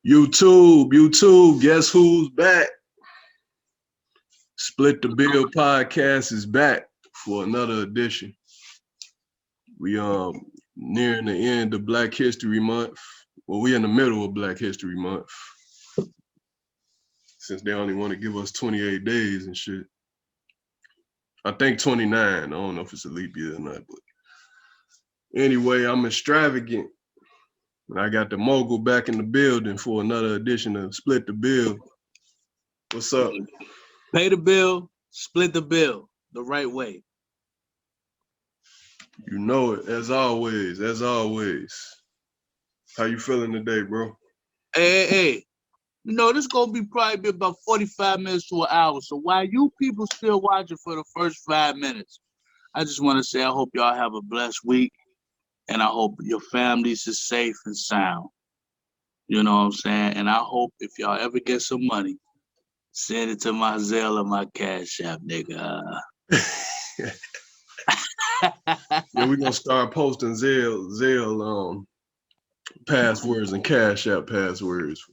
YouTube, guess who's back? Split the Bill podcast is back for another edition. We nearing the end of Black History Month. Well, we in the middle of Black History Month. Since they only want to give us 28 days and shit. I think 29. I don't know if it's a leap year or not, but anyway, I'm extravagant. And I got the mogul back in the building for another edition of Split the Bill. What's up? Pay the bill, split the bill the right way. You know it, as always. How you feeling today, bro? Hey. You know, this gonna be probably about 45 minutes to an hour. So while you people still watching for the first 5 minutes, I just want to say I hope y'all have a blessed week. And I hope your families is safe and sound. You know what I'm saying? And I hope if y'all ever get some money, send it to my Zelle or my Cash App, nigga. Yeah, we're gonna start posting Zelle passwords and Cash App passwords.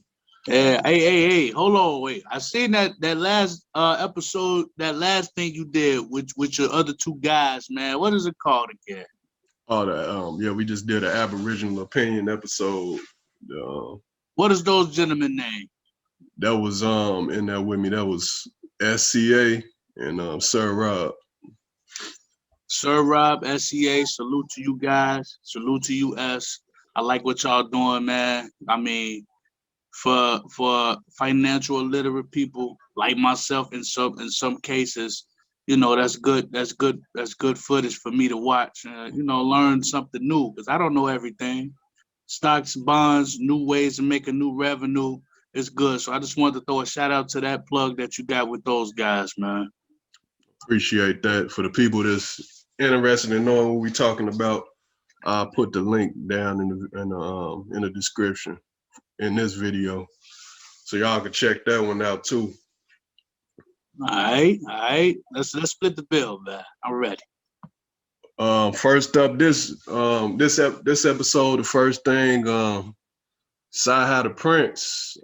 Yeah, hey, hold on, wait. I seen that last episode, that last thing you did with your other two guys, man. What is it called again? Oh, we just did an Aboriginal opinion episode. What is those gentlemen name? That was in there with me. That was SCA and Sir Rob. Sir Rob, SCA, salute to you guys. Salute to you, S. I like what y'all doing, man. I mean, for financial illiterate people like myself in some cases, you know, that's good footage for me to watch. You know, learn something new because I don't know everything. Stocks, bonds, new ways of making new revenue is good. So I just wanted to throw a shout out to that plug that you got with those guys, man. Appreciate that. For the people that's interested in knowing what we're talking about, I'll put the link down in the description in this video, so y'all can check that one out too. All right. Let's split the bill, man. I'm ready. First up, this episode, the first thing, Cyhi The Prynce,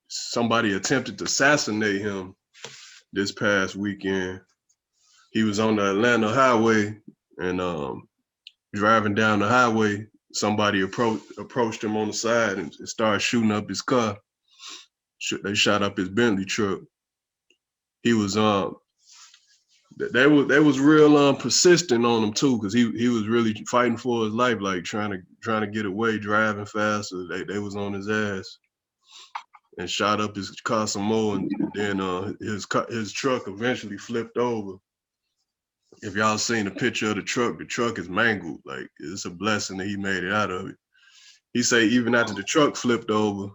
somebody attempted to assassinate him this past weekend. He was on the Atlanta highway and driving down the highway. Somebody approached him on the side and started shooting up his car. They shot up his Bentley truck. He was they was real persistent on him too, because he was really fighting for his life, like trying to get away, driving faster. They was on his ass and shot up his car some more, and then his truck eventually flipped over. If y'all seen a picture of the truck is mangled. Like, it's a blessing that he made it out of it. He say even after the truck flipped over,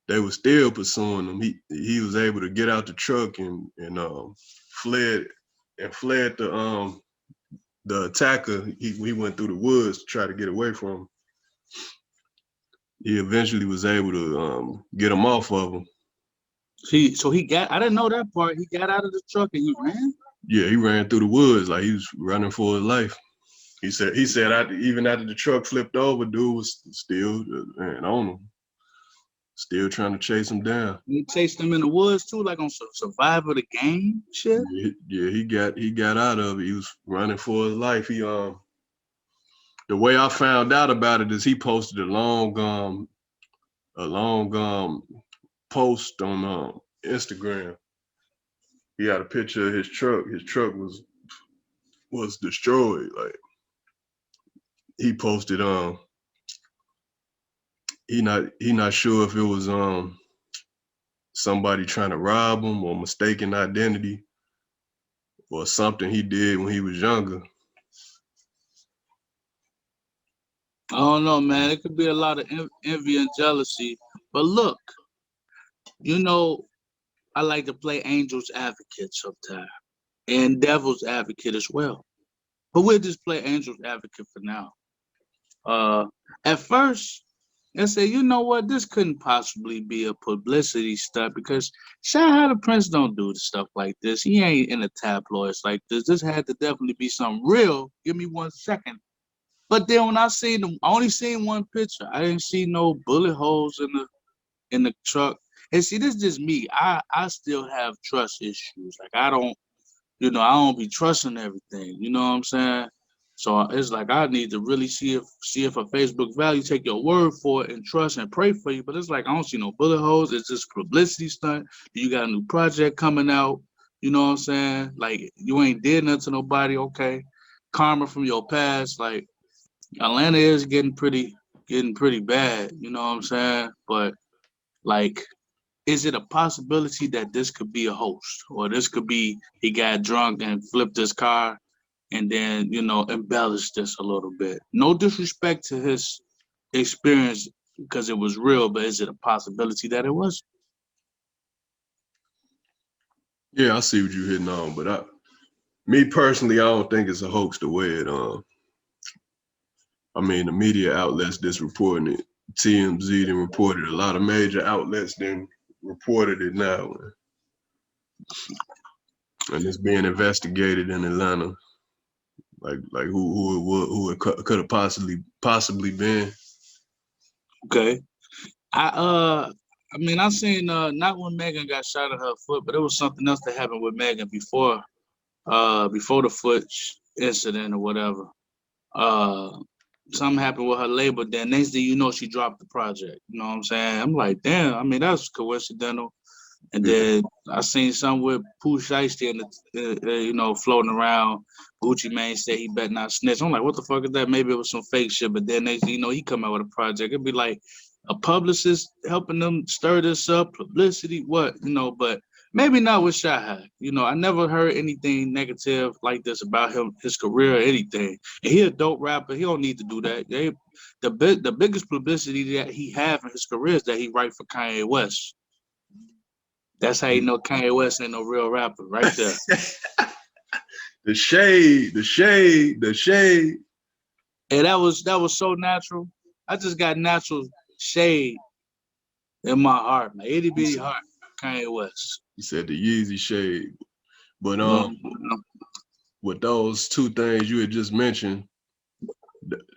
they were still pursuing him. He was able to get out the truck and fled the attacker. He went through the woods to try to get away from him. He eventually was able to get him off of him. I didn't know that part. He got out of the truck and he ran? Yeah, he ran through the woods like he was running for his life. He said even after the truck flipped over, dude was still on him, still trying to chase him down. He chased him in the woods too, like on Survivor the Game shit. Yeah, he got out of it. He was running for his life. He the way I found out about it is he posted a long post on Instagram. He had a picture of his truck. His truck was destroyed. Like, he posted he not sure if it was somebody trying to rob him or mistaken identity or something he did when he was younger. I don't know, man. It could be a lot of envy and jealousy. But look, you know, I like to play angel's advocate sometimes and devil's advocate as well. But we'll just play angel's advocate for now. At first, I said, you know what? This couldn't possibly be a publicity stunt because Cyhi The Prynce don't do stuff like this. He ain't in the tabloids like this. This had to definitely be something real. Give me 1 second. But then when I seen them, I only seen one picture. I didn't see no bullet holes in the truck. And see, this is just me. I still have trust issues. Like I don't, I don't be trusting everything. You know what I'm saying? So it's like I need to really see if a Facebook value take your word for it and trust and pray for you. But it's like I don't see no bullet holes. It's just publicity stunt. You got a new project coming out. You know what I'm saying? Like you ain't did nothing to nobody. Okay, karma from your past. Like Atlanta is getting pretty bad. You know what I'm saying? But like is it a possibility that this could be a host or this could be he got drunk and flipped his car and then embellished this a little bit? No disrespect to his experience because it was real, but is it a possibility that it was? Yeah, I see what you're hitting on, but me personally, I don't think it's a hoax the way it. I mean, the media outlets just reporting it. TMZ then reported, a lot of major outlets then reported it now, and it's being investigated in Atlanta. Like who it could have possibly been. Okay. I seen not when Megan got shot in her foot, but it was something else that happened with Megan before the foot incident or whatever. Uh Something happened with her label. Then next thing you know, she dropped the project. You know what I'm saying? I'm like, damn. I mean, that's coincidental. And Yeah. then I seen some with Pooh Shiesty in floating around. Gucci Mane said he better not snitch. I'm like, what the fuck is that? Maybe it was some fake shit. But then next thing you know, he come out with a project. It'd be like a publicist helping them stir this up, publicity, what, but maybe not with Shy. I never heard anything negative like this about him, his career or anything. And he a dope rapper. He don't need to do that. The biggest publicity that he have in his career is that he write for Kanye West. That's how you know Kanye West ain't no real rapper, right there. The shade. And that was so natural. I just got natural shade in my heart, my itty bitty heart, Kanye West. You said the Yeezy shade, but Mm-hmm. with those two things you had just mentioned,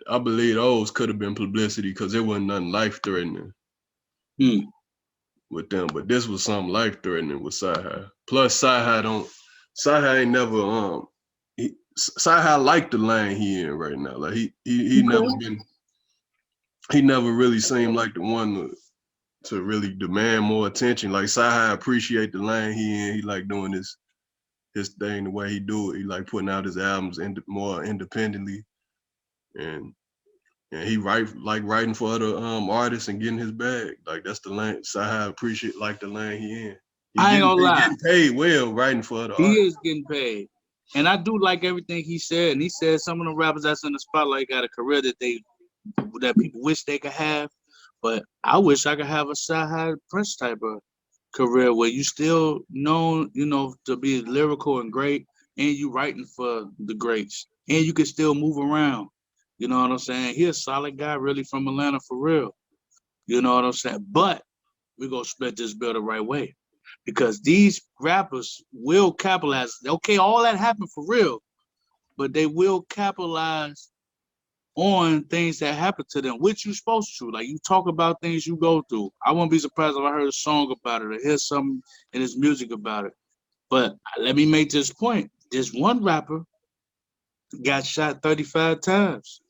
I believe those could have been publicity because it wasn't nothing life threatening with them, but this was something life threatening with Cyhi. Plus, Cyhi ain't never Cyhi liked the lane he in right now. Like he never really seemed like the one to really demand more attention. Like Cyhi appreciate the lane he in. He like doing his thing the way he do it. He like putting out his albums more independently, and he writing for other artists and getting his bag. Like that's the lane. Cyhi appreciate like the lane he in. I ain't gonna He lie. getting paid well writing for other He artists. is getting paid. And I do like everything he said. And he said some of the rappers that's in the spotlight got a career that people wish they could have. But I wish I could have a Cyhi The Prynce type of career where you still known, to be lyrical and great, and you writing for the greats, and you can still move around. You know what I'm saying? He a solid guy, really from Atlanta for real. You know what I'm saying? But we're gonna split this bill the right way because these rappers will capitalize. Okay, all that happened for real, but they will capitalize on things that happen to them, which you're supposed to. Like you talk about things you go through. I wouldn't be surprised if I heard a song about it or hear something in his music about it. But let me make this point. This one rapper got shot 35 times.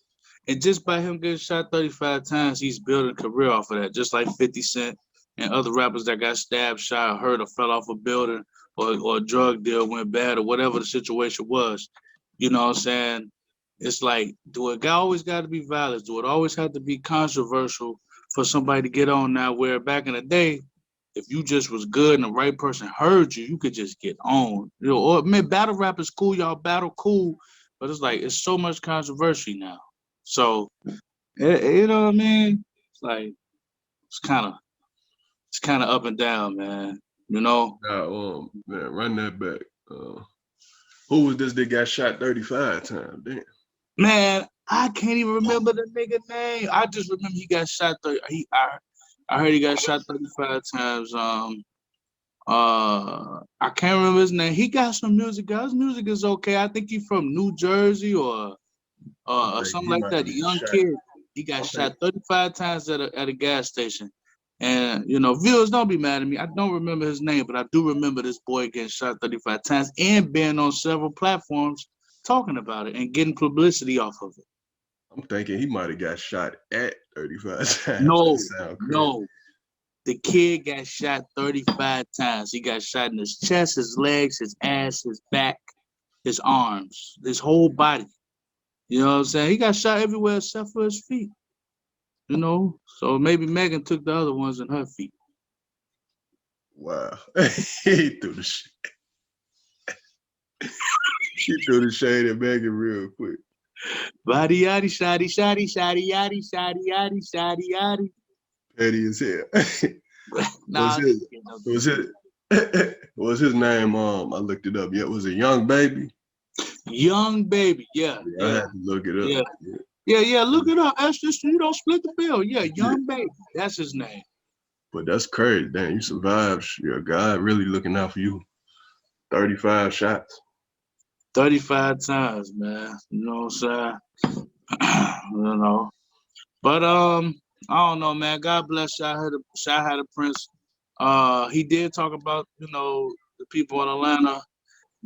And just by him getting shot 35 times, he's building a career off of that. Just like 50 Cent and other rappers that got stabbed, shot, hurt, or fell off a building, or a drug deal went bad, or whatever the situation was. You know what I'm saying? It's like, do it always got to be violence? Do it always have to be controversial for somebody to get on now? Where back in the day, if you just was good and the right person heard you, you could just get on. Or man, battle rap is cool, y'all battle cool, but it's like it's so much controversy now. So you know what I mean? It's like it's kind of up and down, man. You know? Now, man, run that back. Who was this that got shot 35 times? Damn. Man, I can't even remember the nigga name. I just remember he got shot. I heard he got shot 35 times. I can't remember his name. He got some music. His music is okay. I think he's from New Jersey or I or think something he like might that. have The got young shot. kid, he got I think shot 35 times at a gas station. And viewers, don't be mad at me. I don't remember his name, but I do remember this boy getting shot 35 times and being on several platforms talking about it and getting publicity off of it. I'm thinking he might have got shot at 35 times. That No, sound crazy. no. The kid got shot 35 times. He got shot in his chest, his legs, his ass, his back, his arms, his whole body. You know what I'm saying? He got shot everywhere except for his feet. So maybe Megan took the other ones in her feet. Wow. he threw the he threw the shade at Megan real quick. Body yaddy shoddy shoddy shoddy yaddy shoddy yaddy shoddy yaddy. Petty as hell. Nah, was I'm his just kidding. I'm was just kidding. his was his name? I looked it up. Yeah, was it Young Baby? Young baby. Yeah, Yeah, I yeah, had to look it up. yeah. Yeah. Yeah. Look it up. That's just split the bill. Yeah, Yeah. young baby. That's his name. But that's crazy. Damn, you survived. Yeah, God really looking out for you. 35 shots. 35 times, man. You know what I'm saying? But I don't know, man. God bless Cyhi The Prynce. He did talk about, the people in Atlanta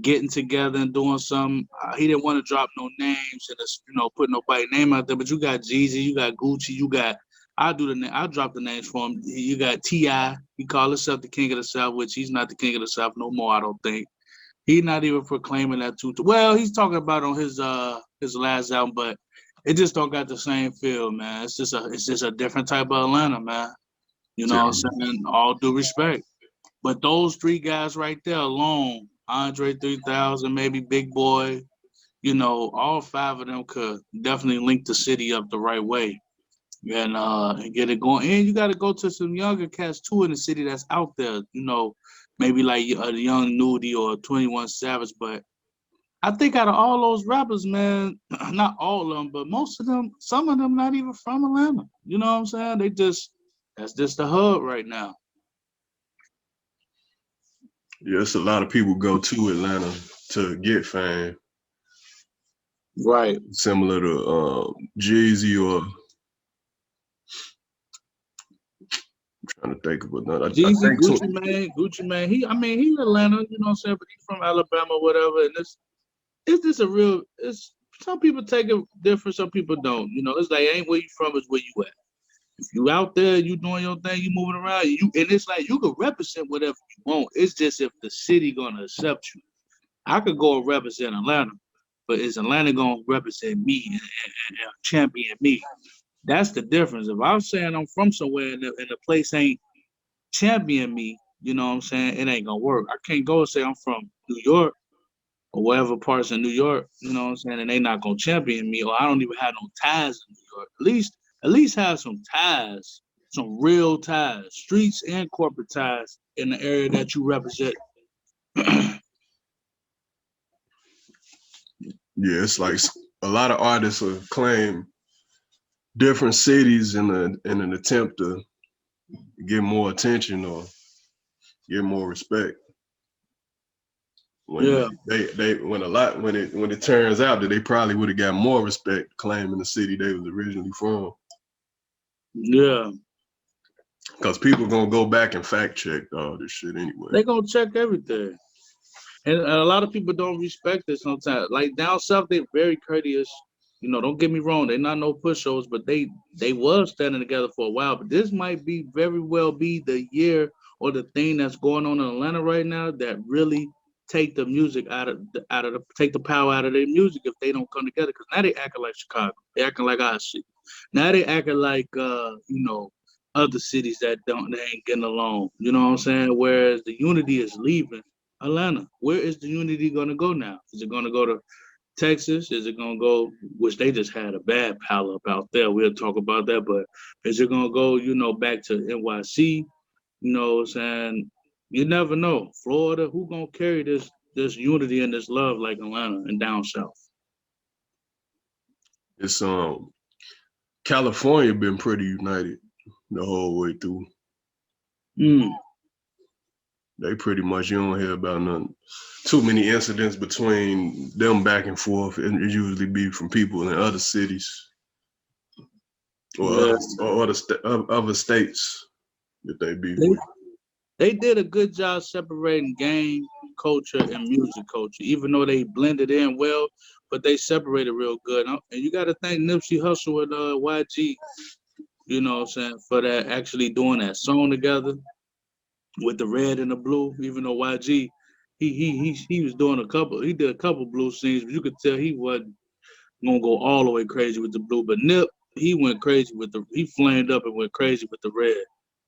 getting together and doing something. He didn't want to drop no names and put nobody's name out there. But you got Jeezy, you got Gucci, you got. I'll drop the names for him. You got T.I. He called himself the King of the South, which he's not the King of the South no more. I don't think. He's not even proclaiming that too. Well, he's talking about on his last album, but it just don't got the same feel, man. It's just a different type of Atlanta, man. You know Tell what I'm me. saying? All due respect. But those three guys right there alone, Andre 3000, maybe Big Boy, all five of them could definitely link the city up the right way and get it going. And you got to go to some younger cats too in the city that's out there, maybe like a young Nudie or 21 Savage. But I think out of all those rappers, man, not all of them, but most of them, some of them not even from Atlanta. You know what I'm saying? That's just the hub right now. Yeah, it's a lot of people go to Atlanta to get fame. Right. Similar to Jeezy or trying to think of another. I Jeezy, think Gucci Man. He's Atlanta, you know what I'm saying? But he's from Alabama, whatever. And it's just it's some people take it different, some people don't. It's like ain't where you from, is where you at. If you out there, you doing your thing, you moving around, and it's like you can represent whatever you want. It's just if the city gonna accept you. I could go and represent Atlanta, but is Atlanta gonna represent me and champion me? That's the difference. If I'm saying I'm from somewhere and the place ain't champion me, you know what I'm saying? It ain't gonna work. I can't go and say I'm from New York or whatever parts of New York, you know what I'm saying, and they not gonna champion me, or I don't even have no ties in New York. At least have some ties, some real ties, streets and corporate ties in the area that you represent. yeah, it's like a lot of artists will claim different cities in an attempt to get more attention or get more respect. When Yeah, they when it turns out that they probably would have got more respect claiming the city they was originally from. yeah. Because people gonna go back and fact check all this shit anyway. They gonna check everything. And a lot of people don't respect it sometimes. Like down south, they're very courteous. Don't get me wrong, they're not no pushos, but they was standing together for a while. But this might be very well be the year or the thing that's going on in Atlanta right now that really take the music take the power out of their music if they don't come together. Because now they acting like Chicago, they acting like our city. Now they acting like other cities they ain't getting along. You know what I'm saying? Whereas the unity is leaving Atlanta. Where is the unity gonna go now? Is it gonna go to Texas? Is it gonna go, which they just had a bad pile up out there. We'll talk about that, but is it gonna go, back to NYC? You know what I'm saying? You never know. Florida, who gonna carry this unity and this love like Atlanta and down south? It's California been pretty united the whole way through. Mm. They pretty much, you don't hear about nothing. Too many incidents between them back and forth, and it usually be from people in other cities or Yeah. other states that they beef They, with. they did a good job separating game culture and music culture, even though they blended in well, but they separated real good. And you got to thank Nipsey Hussle and YG, you know what I'm saying, for that actually doing that song together with the red and the blue, even though YG, he was doing he did a couple blue scenes, but you could tell he wasn't gonna go all the way crazy with the blue. But Nip, he went crazy he flamed up and went crazy with the red.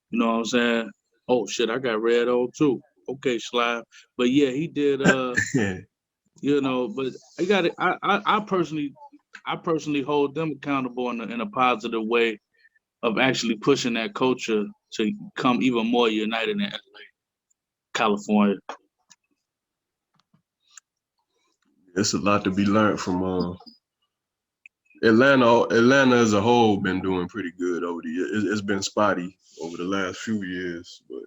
You know what I'm saying? Oh shit, I got red on too. Okay, Slime. But yeah, he did you know, but I got it. I personally hold them accountable in a positive way of actually pushing that culture to come even more united in LA, California. It's a lot to be learned from Atlanta. Atlanta as a whole been doing pretty good over the years. It's been spotty over the last few years, but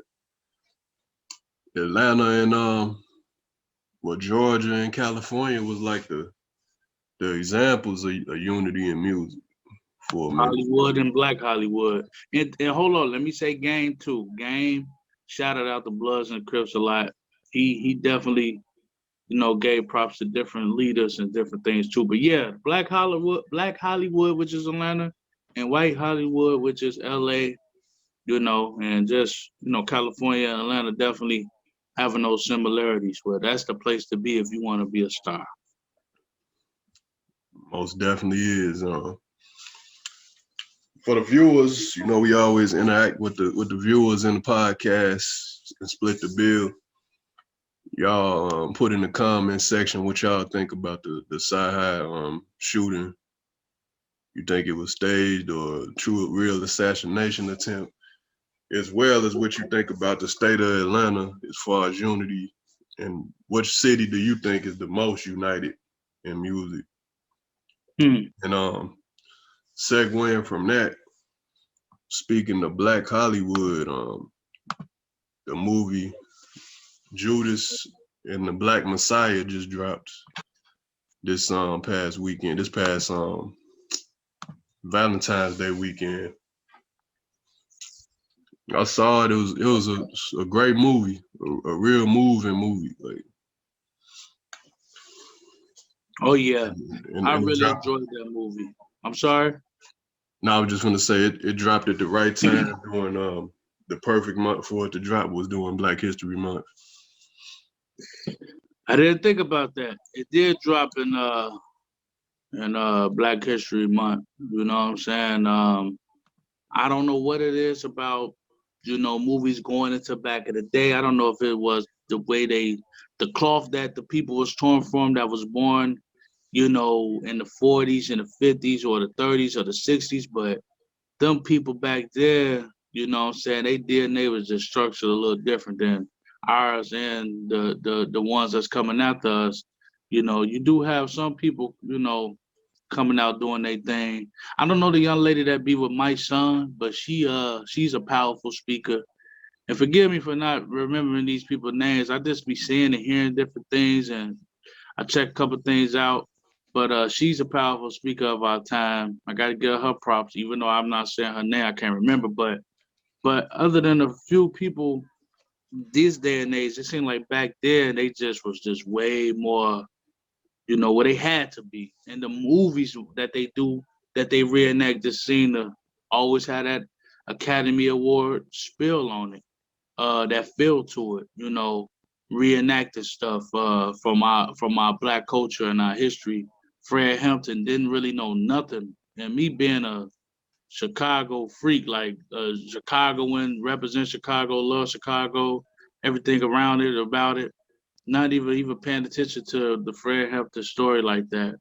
Atlanta and Georgia and California was like the examples of unity in music for a minute. Hollywood and Black Hollywood. And hold on, let me say Game too. Game shouted out the Bloods and Crips a lot. He definitely, you know, gave props to different leaders and different things too. But yeah, Black Hollywood, which is Atlanta, and White Hollywood, which is LA, you know, and just, you know, California and Atlanta definitely having those similarities where that's the place to be if you want to be a star. Most definitely is. For the viewers, you know, we always interact with the viewers in the podcast and split the bill. Y'all put in the comment section what y'all think about the Cyhi shooting. You think it was staged or true real assassination attempt, as well as what you think about the state of Atlanta as far as unity, and which city do you think is the most united in music? Hmm. And segueing from that, speaking of Black Hollywood, the movie Judas and the Black Messiah just dropped this past weekend, this past Valentine's Day weekend. I saw it. It was a great movie, a real moving movie. Like, Oh yeah, I and it really dropped. enjoyed that movie. I'm sorry. Now I was just gonna say it dropped at the right time during the perfect month for it to drop was during Black History Month. I didn't think about that. It did drop in Black History Month. You know what I'm saying? I don't know what it is about, you know, movies going into back in the day. I don't know if it was the way the cloth that the people was torn from that was born, you know, in the 40s and the 50s or the 30s or the 60s, but them people back there, you know what I'm saying, they DNA was just structured a little different than ours and the ones that's coming after us. You know, you do have some people, you know, coming out doing their thing. I don't know the young lady that be with my son, but she's a powerful speaker. And forgive me for not remembering these people's names. I just be seeing and hearing different things, and I check a couple things out. But she's a powerful speaker of our time. I got to give her props, even though I'm not saying her name. I can't remember. But other than a few people this day and age, it seemed like back then they just was just way more, you know, where they had to be. And the movies that they do, that they reenact the scene, always had that Academy Award spill on it, that feel to it, you know, reenacting stuff from our black culture and our history. Fred Hampton didn't really know nothing, and me being a Chicago freak, like Chicagoan, represent Chicago, love Chicago, everything around it, about it, not even paying attention to the Fred Hampton story like that,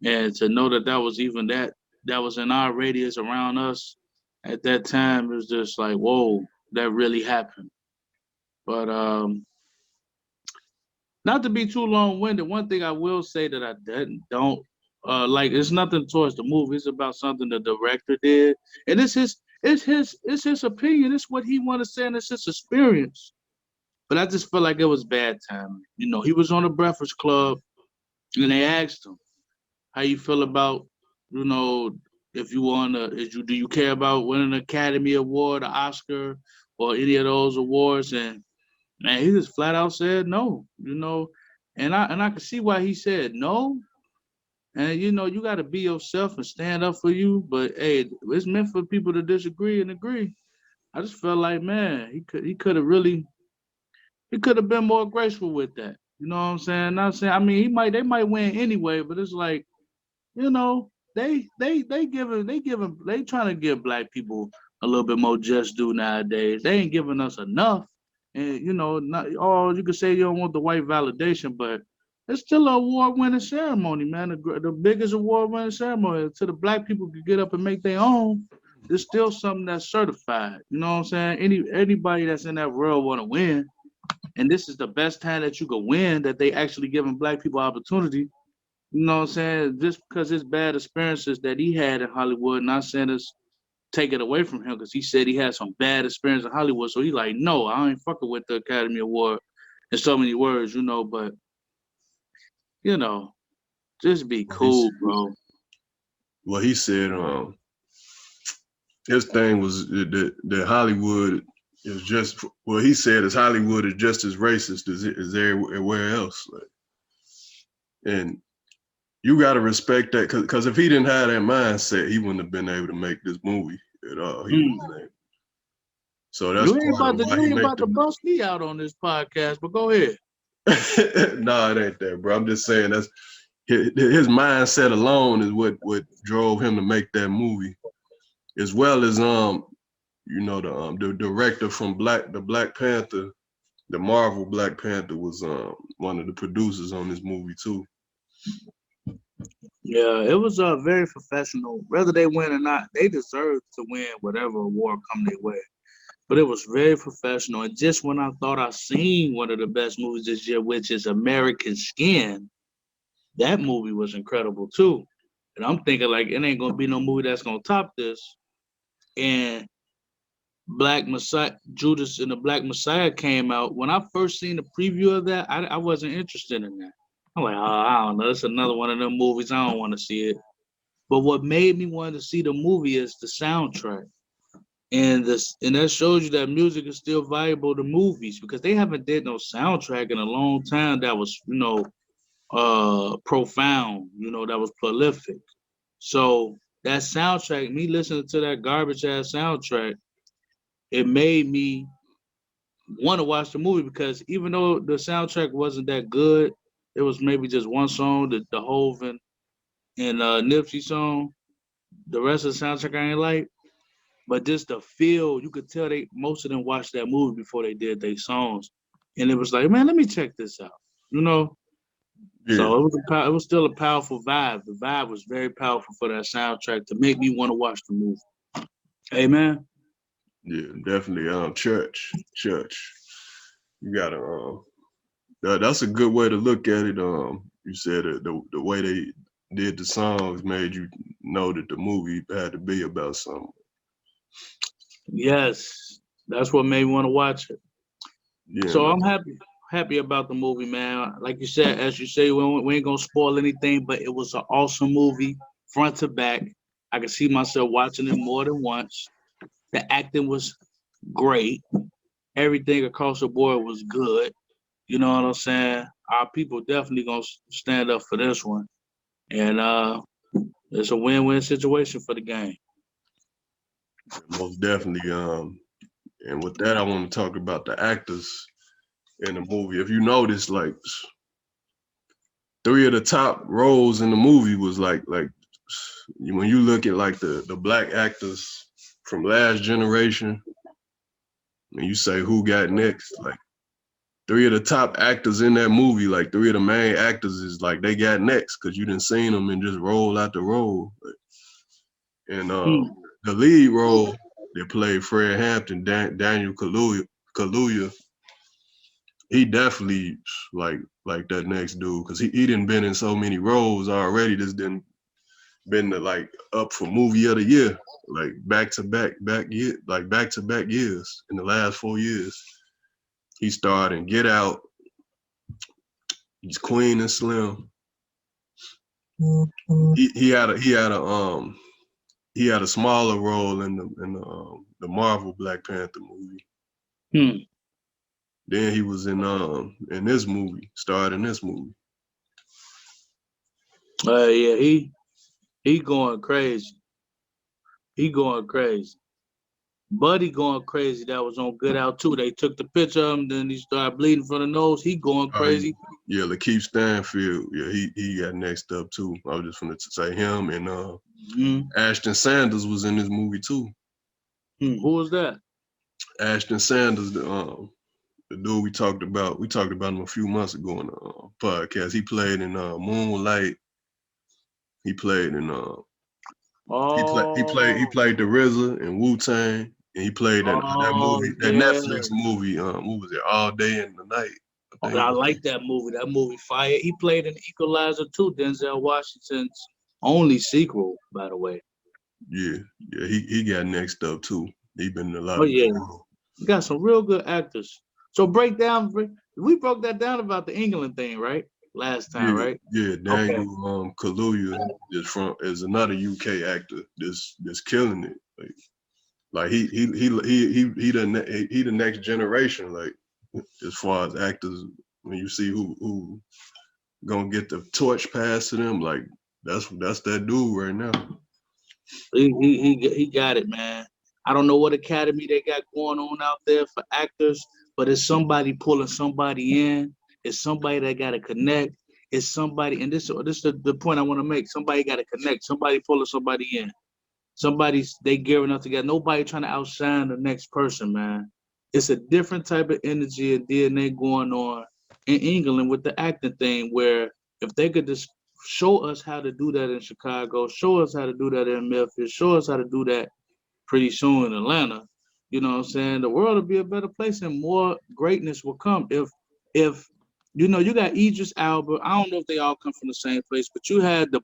and to know that that was even that was in our radius around us at that time, it was just like, whoa, that really happened. But not to be too long-winded, one thing I will say that I didn't don't like, it's nothing towards the movie. It's about something the director did, and it's his opinion. It's what he want to say, and it's his experience. But I just felt like it was bad timing. You know, he was on the Breakfast Club, and they asked him, "How you feel about, you know, if you wanna, do you care about winning an Academy Award, an Oscar, or any of those awards?" And man, he just flat out said no. You know, and I could see why he said no. And you know, you got to be yourself and stand up for you. But hey, it's meant for people to disagree and agree. I just felt like, man, he could have been more graceful with that. You know what I'm saying? Not saying, I mean, they might win anyway, but it's like, you know, they trying to give black people a little bit more just due nowadays. They ain't giving us enough. And you know, not oh, you could say you don't want the white validation, but it's still an award-winning ceremony, man. The biggest award-winning ceremony until the black people could get up and make their own. It's still something that's certified. You know what I'm saying? Anybody that's in that world want to win, and this is the best time that you could win. That they actually giving black people opportunity. You know what I'm saying? Just because his bad experiences that he had in Hollywood, not saying it's take it away from him because he said he had some bad experience in Hollywood. So he like, no, I ain't fucking with the Academy Award in so many words, you know, but you know, just be cool, bro. Well, he said his thing was that Hollywood is just, well, he said as Hollywood is just as racist as everywhere else. Like, and you got to respect that because if he didn't have that mindset, he wouldn't have been able to make this movie at all. He wasn't able. So that's part of why you he ain't made about to bust me out on this podcast, but go ahead. No, it ain't that, bro. I'm just saying that's his mindset alone is what drove him to make that movie, as well as you know, the director from the Black Panther, the Marvel Black Panther was one of the producers on this movie too. Yeah, it was very professional. Whether they win or not, they deserve to win whatever award come their way. But it was very professional. And just when I thought I seen one of the best movies this year, which is American Skin, that movie was incredible too. And I'm thinking like it ain't gonna be no movie that's gonna top this. And Black Messiah, Judas and the Black Messiah came out. When I first seen the preview of that, I wasn't interested in that. I'm like, oh, I don't know. It's another one of them movies. I don't want to see it. But what made me want to see the movie is the soundtrack. And that shows you that music is still valuable to movies because they haven't did no soundtrack in a long time that was, you know, profound, you know, that was prolific. So that soundtrack, me listening to that garbage ass soundtrack, it made me want to watch the movie because even though the soundtrack wasn't that good, it was maybe just one song, the Hov and Nipsey song. The rest of the soundtrack I ain't like. But just the feel, you could tell they most of them watched that movie before they did their songs, and it was like, man, let me check this out, you know. Yeah, So it was still a powerful vibe. The vibe was very powerful for that soundtrack to make me want to watch the movie. Amen. yeah, definitely. Church. You gotta that's a good way to look at it. You said the way they did the songs made you know that the movie had to be about something. Yes, that's what made me want to watch it. Yeah, So man. I'm happy about the movie, man. Like you said, as you say, we ain't gonna spoil anything, but it was an awesome movie, front to back. I could see myself watching it more than once. The acting was great. Everything across the board was good. You know what I'm saying? Our people definitely gonna stand up for this one, and it's a win-win situation for the game. Most definitely. And with that, I want to talk about the actors in the movie. If you notice, like three of the top roles in the movie was like when you look at like the black actors from last generation, and you say who got next, like three of the top actors in that movie, like three of the main actors is like they got next because you didn't seen them and just roll out the role. And Hmm. the lead role that played Fred Hampton, Daniel Kaluuya, he definitely like that next dude because he didn't been in so many roles already. This didn't been to, like up for movie of the year, like back to back years in the last 4 years. He starred in Get Out. He's Queen and Slim. He had a smaller role in the Marvel Black Panther movie. Then he was in this movie, starred in this movie. Yeah, he going crazy. He going crazy. Buddy going crazy. That was on Good Out too. They took the picture of him, then he started bleeding from the nose. He going crazy. Yeah, Lakeith Stanfield. Yeah, he got next up too. I was just gonna say him, and Ashton Sanders was in this movie too. Who was that? Ashton Sanders, the dude we talked about. We talked about him a few months ago on the podcast. He played in Moonlight. He played in he played the RZA in Wu-Tang, and he played that movie, that Netflix movie. What was it? All Day and the Night. I like that movie. That movie fire. He played in Equalizer too. Denzel Washington's only sequel, by the way. Yeah, he got next up too. He been in a lot. Oh yeah, you got some real good actors. So we broke that down about the England thing, right? Last time, right? Yeah, Daniel Kaluuya is another UK actor that's killing it. Like he the next generation. Like as far as actors, when you see who gonna get the torch passed to them, like that's that dude right now. He got it, man. I don't know what academy they got going on out there for actors, but it's somebody pulling somebody in. It's somebody that got to connect. It's somebody, and this is the point I want to make. Somebody got to connect. Somebody pulling somebody in. They gearing up together. Nobody trying to outshine the next person, man. It's a different type of energy and DNA going on in England with the acting thing, where if they could just show us how to do that in Chicago, show us how to do that in Memphis, show us how to do that pretty soon in Atlanta, you know what I'm saying? The world will be a better place and more greatness will come. If you know, you got Idris Elba. I don't know if they all come from the same place, but you had the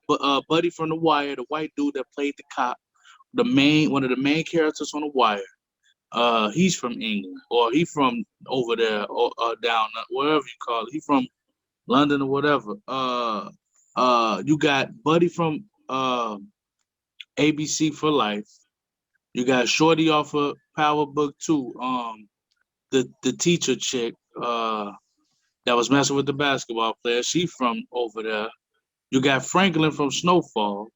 buddy from The Wire, the white dude that played the cop, one of the main characters on The Wire. He's from England, or he from over there, or down wherever you call it. He from London or whatever. You got Buddy from ABC for Life. You got Shorty off of Power Book 2, the teacher chick that was messing with the basketball player. She from over there. You got Franklin from Snowfall,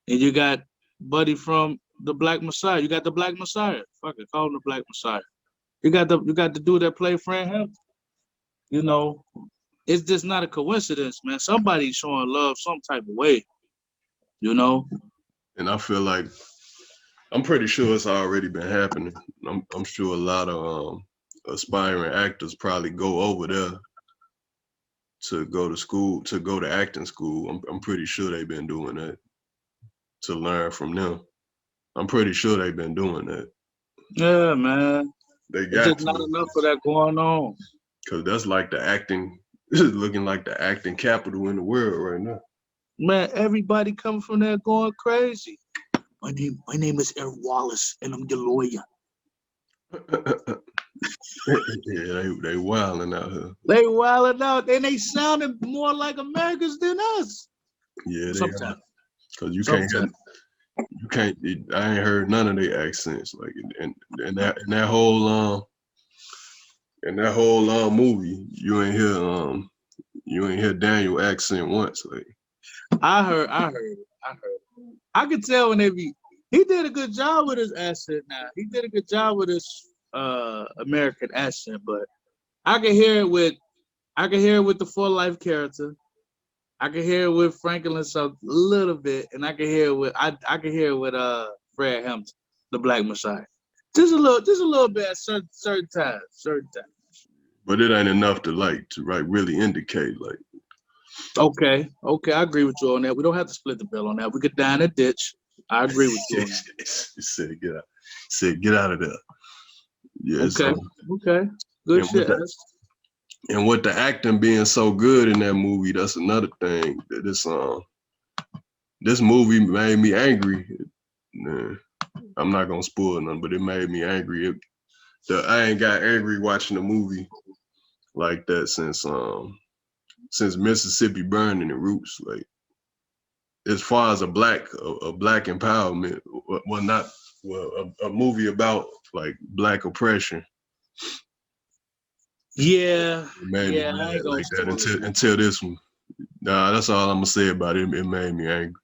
and you got Buddy from the Black Messiah. You got the Black Messiah. Fuck it, call him the Black Messiah. You got the dude that played Fred Hampton. You know, it's just not a coincidence, man. Somebody's showing love some type of way. You know. And I feel like I'm pretty sure it's already been happening. I'm sure a lot of aspiring actors probably go over there to go to school, to go to acting school. I'm pretty sure they've been doing that to learn from them. I'm pretty sure they've been doing that. Yeah, man. They got just not enough of that going on. Cause that's like the acting, looking like the acting capital in the world right now. Man, everybody coming from there going crazy. My name is Eric Wallace, and I'm the lawyer. Yeah, they wilding out here. They wilding out, and they sounding more like Americans than us. Yeah, they sometimes. Cause you can't. I ain't heard none of their accents. Like in that whole movie, you ain't hear Daniel accent once. Like I heard it. I could tell when he did a good job with his accent. Now he did a good job with his American accent, but I can hear it with the For Life character. I can hear it with Franklin a little bit, and I can hear it with Fred Hampton, the Black Messiah. Just a little bit at certain times. But it ain't enough to really indicate like. Okay, I agree with you on that. We don't have to split the bill on that. We could die in a ditch. I agree with you on that. Said get out of there. Yeah. Okay. Good shit. And with the acting being so good in that movie, that's another thing. This movie made me angry. Nah, I'm not gonna spoil nothing, but it made me angry. I ain't got angry watching a movie like that since Mississippi Burning and Roots. Like as far as a black empowerment, well not well a movie about like black oppression. Yeah, It made me yeah, I mad ain't gonna like that spoil it. until this one. Nah, that's all I'm gonna say about it. It made me angry.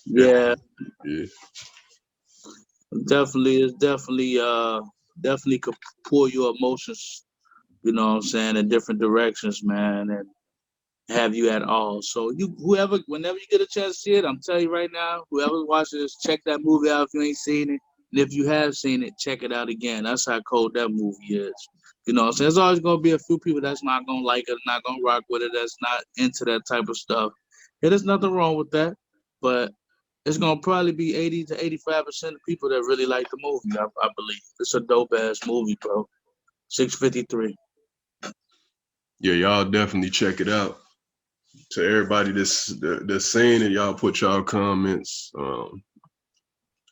Yeah, Yeah. it's definitely could pull your emotions, you know what I'm saying, in different directions, man, and have you at all. So whenever you get a chance to see it, I'm telling you right now, whoever watches this, check that movie out if you ain't seen it. And if you have seen it, check it out again. That's how cold that movie is. You know what I'm saying? There's always gonna be a few people that's not gonna like it, not gonna rock with it, that's not into that type of stuff. Yeah, there's nothing wrong with that. But it's gonna probably be 80 to 85% of people that really like the movie, I believe. It's a dope ass movie, bro. 653. Yeah, y'all definitely check it out. To everybody that's seen it, y'all put y'all comments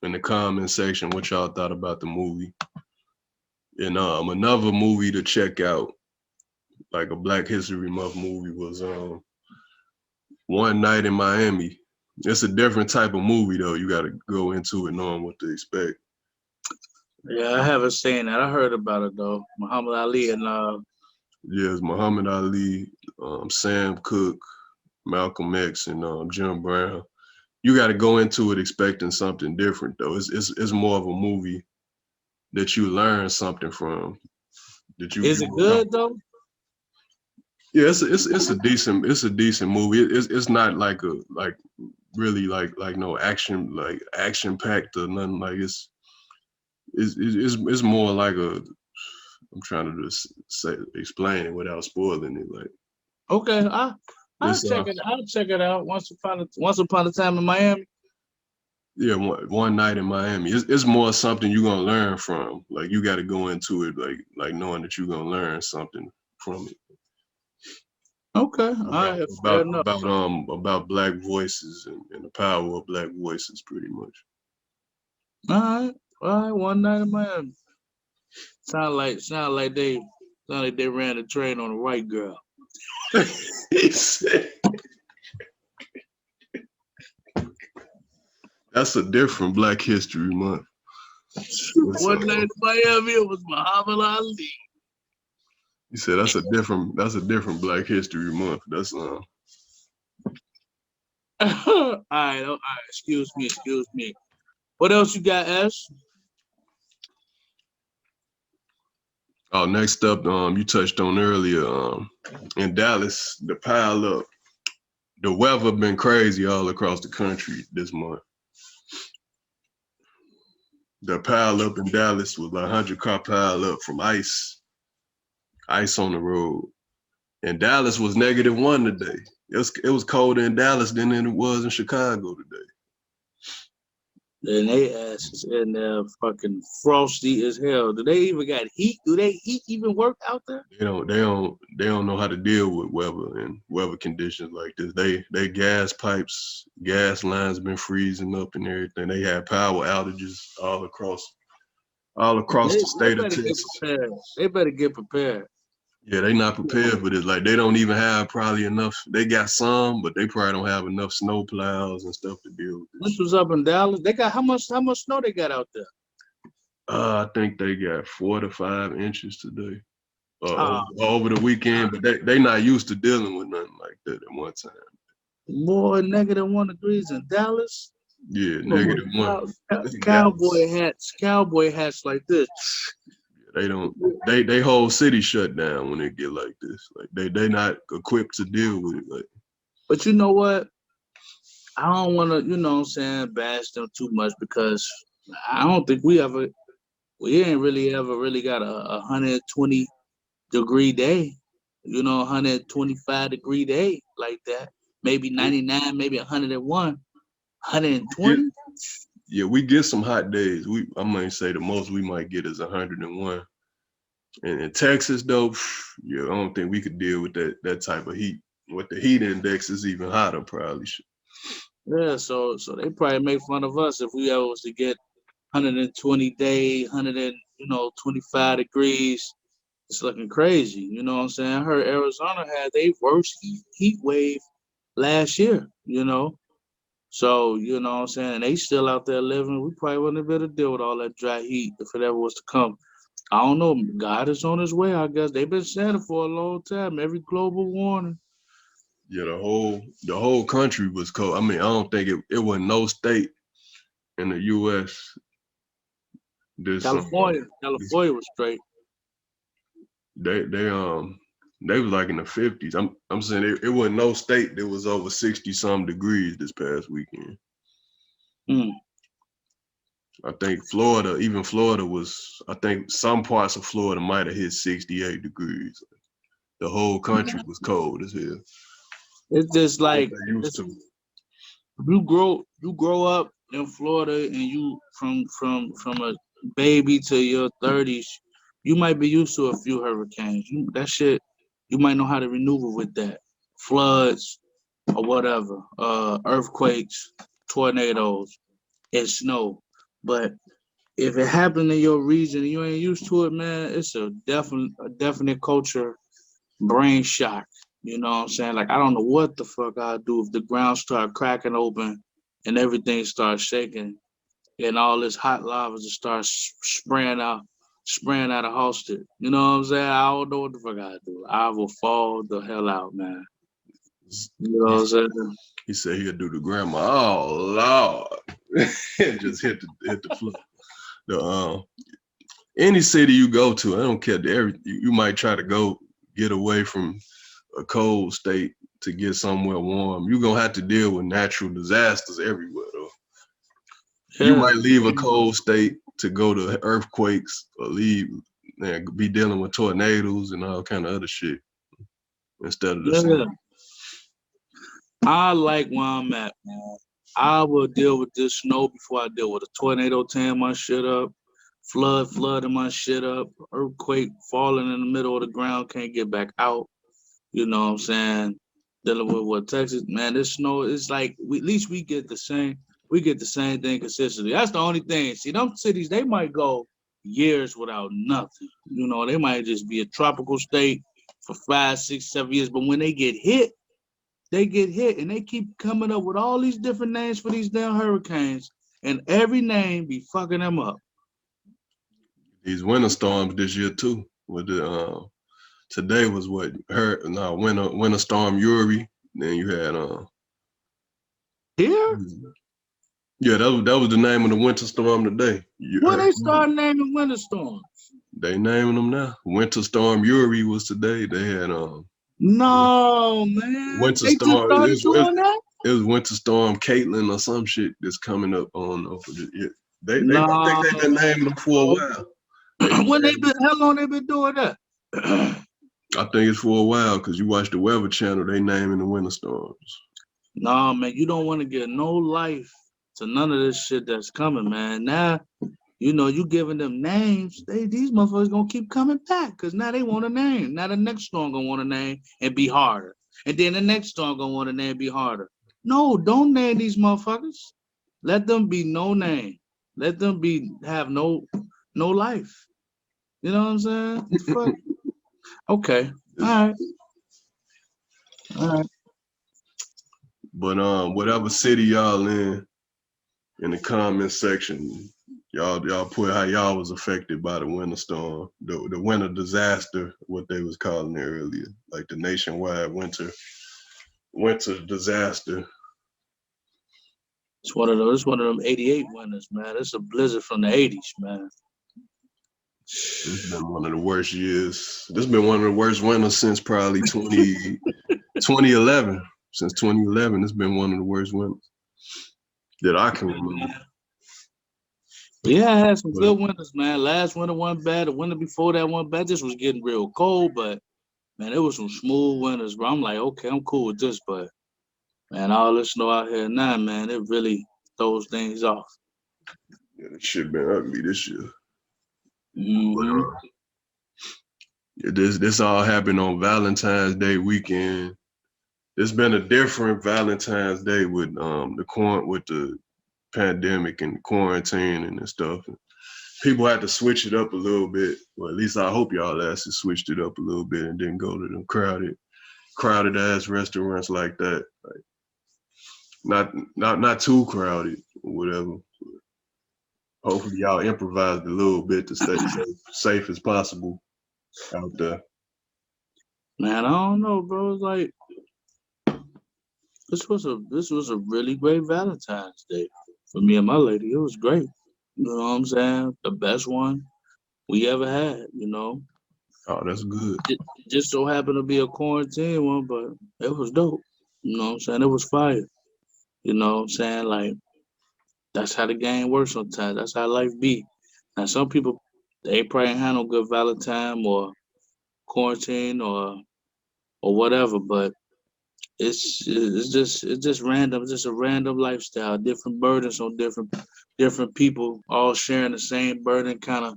in the comment section what y'all thought about the movie. And another movie to check out, like a Black History Month movie, was One Night in Miami. It's a different type of movie though. You got to go into it knowing what to expect. Yeah, I haven't seen that. I heard about it though. Muhammad Ali and Yeah, it's Muhammad Ali, Sam Cooke, Malcolm X, and Jim Brown. You got to go into it expecting something different though. It's more of a movie that you learn something from. That you is it good though? Yeah, it's a decent movie. It's not like really like no action packed or nothing. Like it's more like I'm trying to just explain it without spoiling it. Like Okay, I'll it's check it. I'll check it out. Once upon a time in Miami. yeah, one night in Miami. It's more something you're gonna learn from. Like you got to go into it like knowing that you're gonna learn something from it. Okay, all About right, fair about enough. about about black voices and the power of black voices, pretty much. All right. One night in Miami. Sound like they ran a train on a white girl. He said, that's a different Black History Month. One night in Miami, it was Muhammad Ali. He said that's a different Black History Month. That's All right. Excuse me. What else you got, Ash? Oh, next up, you touched on earlier, in Dallas, the pile up. The weather been crazy all across the country this month. The pile up in Dallas was 100-car pile up from ice on the road. And Dallas was -1 today. It was colder in Dallas than it was in Chicago today. And they asses in there fucking frosty as hell. Do they even got heat? Do they heat even work out there? They don't know how to deal with weather conditions like this. They gas lines been freezing up and everything. They had power outages all across the They state of better get Texas. prepared. They better get prepared. Yeah, they not prepared for this. Like they don't even have probably enough. They got some, but they probably don't have enough snow plows and stuff to deal with This this. was up in Dallas. They got how much snow they got out there? I think they got 4 to 5 inches today. Oh, Over the weekend, but they not used to dealing with nothing like that at one time. boy, -1 degrees in Dallas. Yeah, Boy, -1. It's cowboy Dallas. hats like this. They don't. They whole city shut down when it get like this. Like they not equipped to deal with it. Like But you know what? I don't want to, you know what I'm saying, bash them too much because I don't think we ain't really ever really got a 120-degree day, 125-degree day like that. Maybe 99, maybe 101, we get 120. we get some hot days. I might say the most we might get is 101. And in Texas though, yeah, I don't think we could deal with that type of heat. With the heat index is even hotter probably. Yeah, so they probably make fun of us if we ever was to get 120 day, 25 degrees. It's looking crazy. You know what I'm saying? I heard Arizona had their worst heat wave last year, So, you know what I'm saying? They still out there living. We probably wouldn't have been able to deal with all that dry heat if it ever was to come. I don't know. God is on his way, I guess. They've been saying it for a long time. Every global warning. Yeah, the whole country was cold. I mean, I don't think it was no state in the U.S. this this, California was straight. they was like in the 50s. I'm saying it wasn't no state that was over 60 some degrees this past weekend. Mm. I think Florida was. I think some parts of Florida might have hit 68 degrees. The whole country was cold as hell. It's just What like they used to. you grow up in Florida and you from a baby to your 30s, you might be used to a few hurricanes. That shit, you might know how to maneuver with that. Floods or whatever, earthquakes, tornadoes, and snow. But if it happened in your region and you ain't used to it, man, it's a definite culture brain shock. You know what I'm saying? Like I don't know what the fuck I'd do if the ground start cracking open and everything starts shaking and all this hot lava just starts spraying out of Halsted. You know what I'm saying? I don't know what the fuck I'd do. I will fall the hell out, man. You know what I'm saying? He said he'd do the grandma. Oh Lord, and just hit the floor. The any city you go to, I don't care. You might try to go get away from a cold state to get somewhere warm. You're gonna have to deal with natural disasters everywhere, though. You Yeah. might leave a cold state to go to earthquakes or leave and be dealing with tornadoes and all kind of other shit instead of the Yeah. same. I like where I'm at, man. I will deal with this snow before I deal with a tornado tearing my shit up, flooding my shit up, earthquake falling in the middle of the ground, can't get back out. You know what I'm saying? Dealing with what Texas, man, this snow is like at least we get the same thing consistently. That's the only thing. See, them cities, they might go years without nothing. They might just be a tropical state for 5, 6, 7 years. But when they get hit and they keep coming up with all these different names for these damn hurricanes, and every name be fucking them up. These winter storms this year too. With the today was what winter storm Uri. Then you had Here? yeah, that was the name of the winter storm today. When they start naming winter storms? They naming them now. Winter storm Uri was today. They had No, man. winter They just storm. started doing that? It was winter storm Caitlin or some shit that's coming up on. Yeah. I think No. they've been naming them for a while. How long they been doing that? I think it's for a while because you watch the Weather Channel. They naming the winter storms. No, man, you don't want to get no life to none of this shit that's coming, man. Now, you giving them names. These motherfuckers gonna keep coming back because now they want a name. Now the next storm gonna want a name and be harder. And then the next storm gonna want a name and be harder. No, don't name these motherfuckers. Let them be no name. Let them have no life. You know what I'm saying? What the fuck? Okay. All right. But whatever city y'all in the comment section, y'all put how y'all was affected by the winter storm, the winter disaster, what they was calling it earlier, like the nationwide winter disaster. It's one of them 88 winters, man. It's a blizzard from the 80s, man. It's been one of the worst years. This has been one of the worst winters since probably 2011. Since 2011, it's been one of the worst winters that I can remember. Yeah, I had some good winters, man. Last winter wasn't bad. The winter before that wasn't bad. This was getting real cold, but man, it was some smooth winters, bro. I'm like, okay, I'm cool with this, but man, all this snow out here now, man, it really throws things off. Yeah, this shit been ugly this year. Mm-hmm. But this all happened on Valentine's Day weekend. It's been a different Valentine's Day with the pandemic and quarantine and stuff. people had to switch it up a little bit. Well, at least I hope y'all asses switched it up a little bit and didn't go to them crowded ass restaurants like that. Like, not too crowded or whatever. Hopefully y'all improvised a little bit to stay safe as possible out there. Man, I don't know, bro. It's like this was a really great Valentine's Day for me and my lady. It was great. You know what I'm saying? The best one we ever had. You know, Oh, that's good. it just so happened to be a quarantine one, but it was dope. You know what I'm saying? It was fire. You know what I'm saying? Like that's how the game works sometimes. That's how life be. Now some people they probably ain't had no good Valentine or quarantine or whatever, but it's just random. It's just a random lifestyle. Different burdens on different people, all sharing the same burden, kind of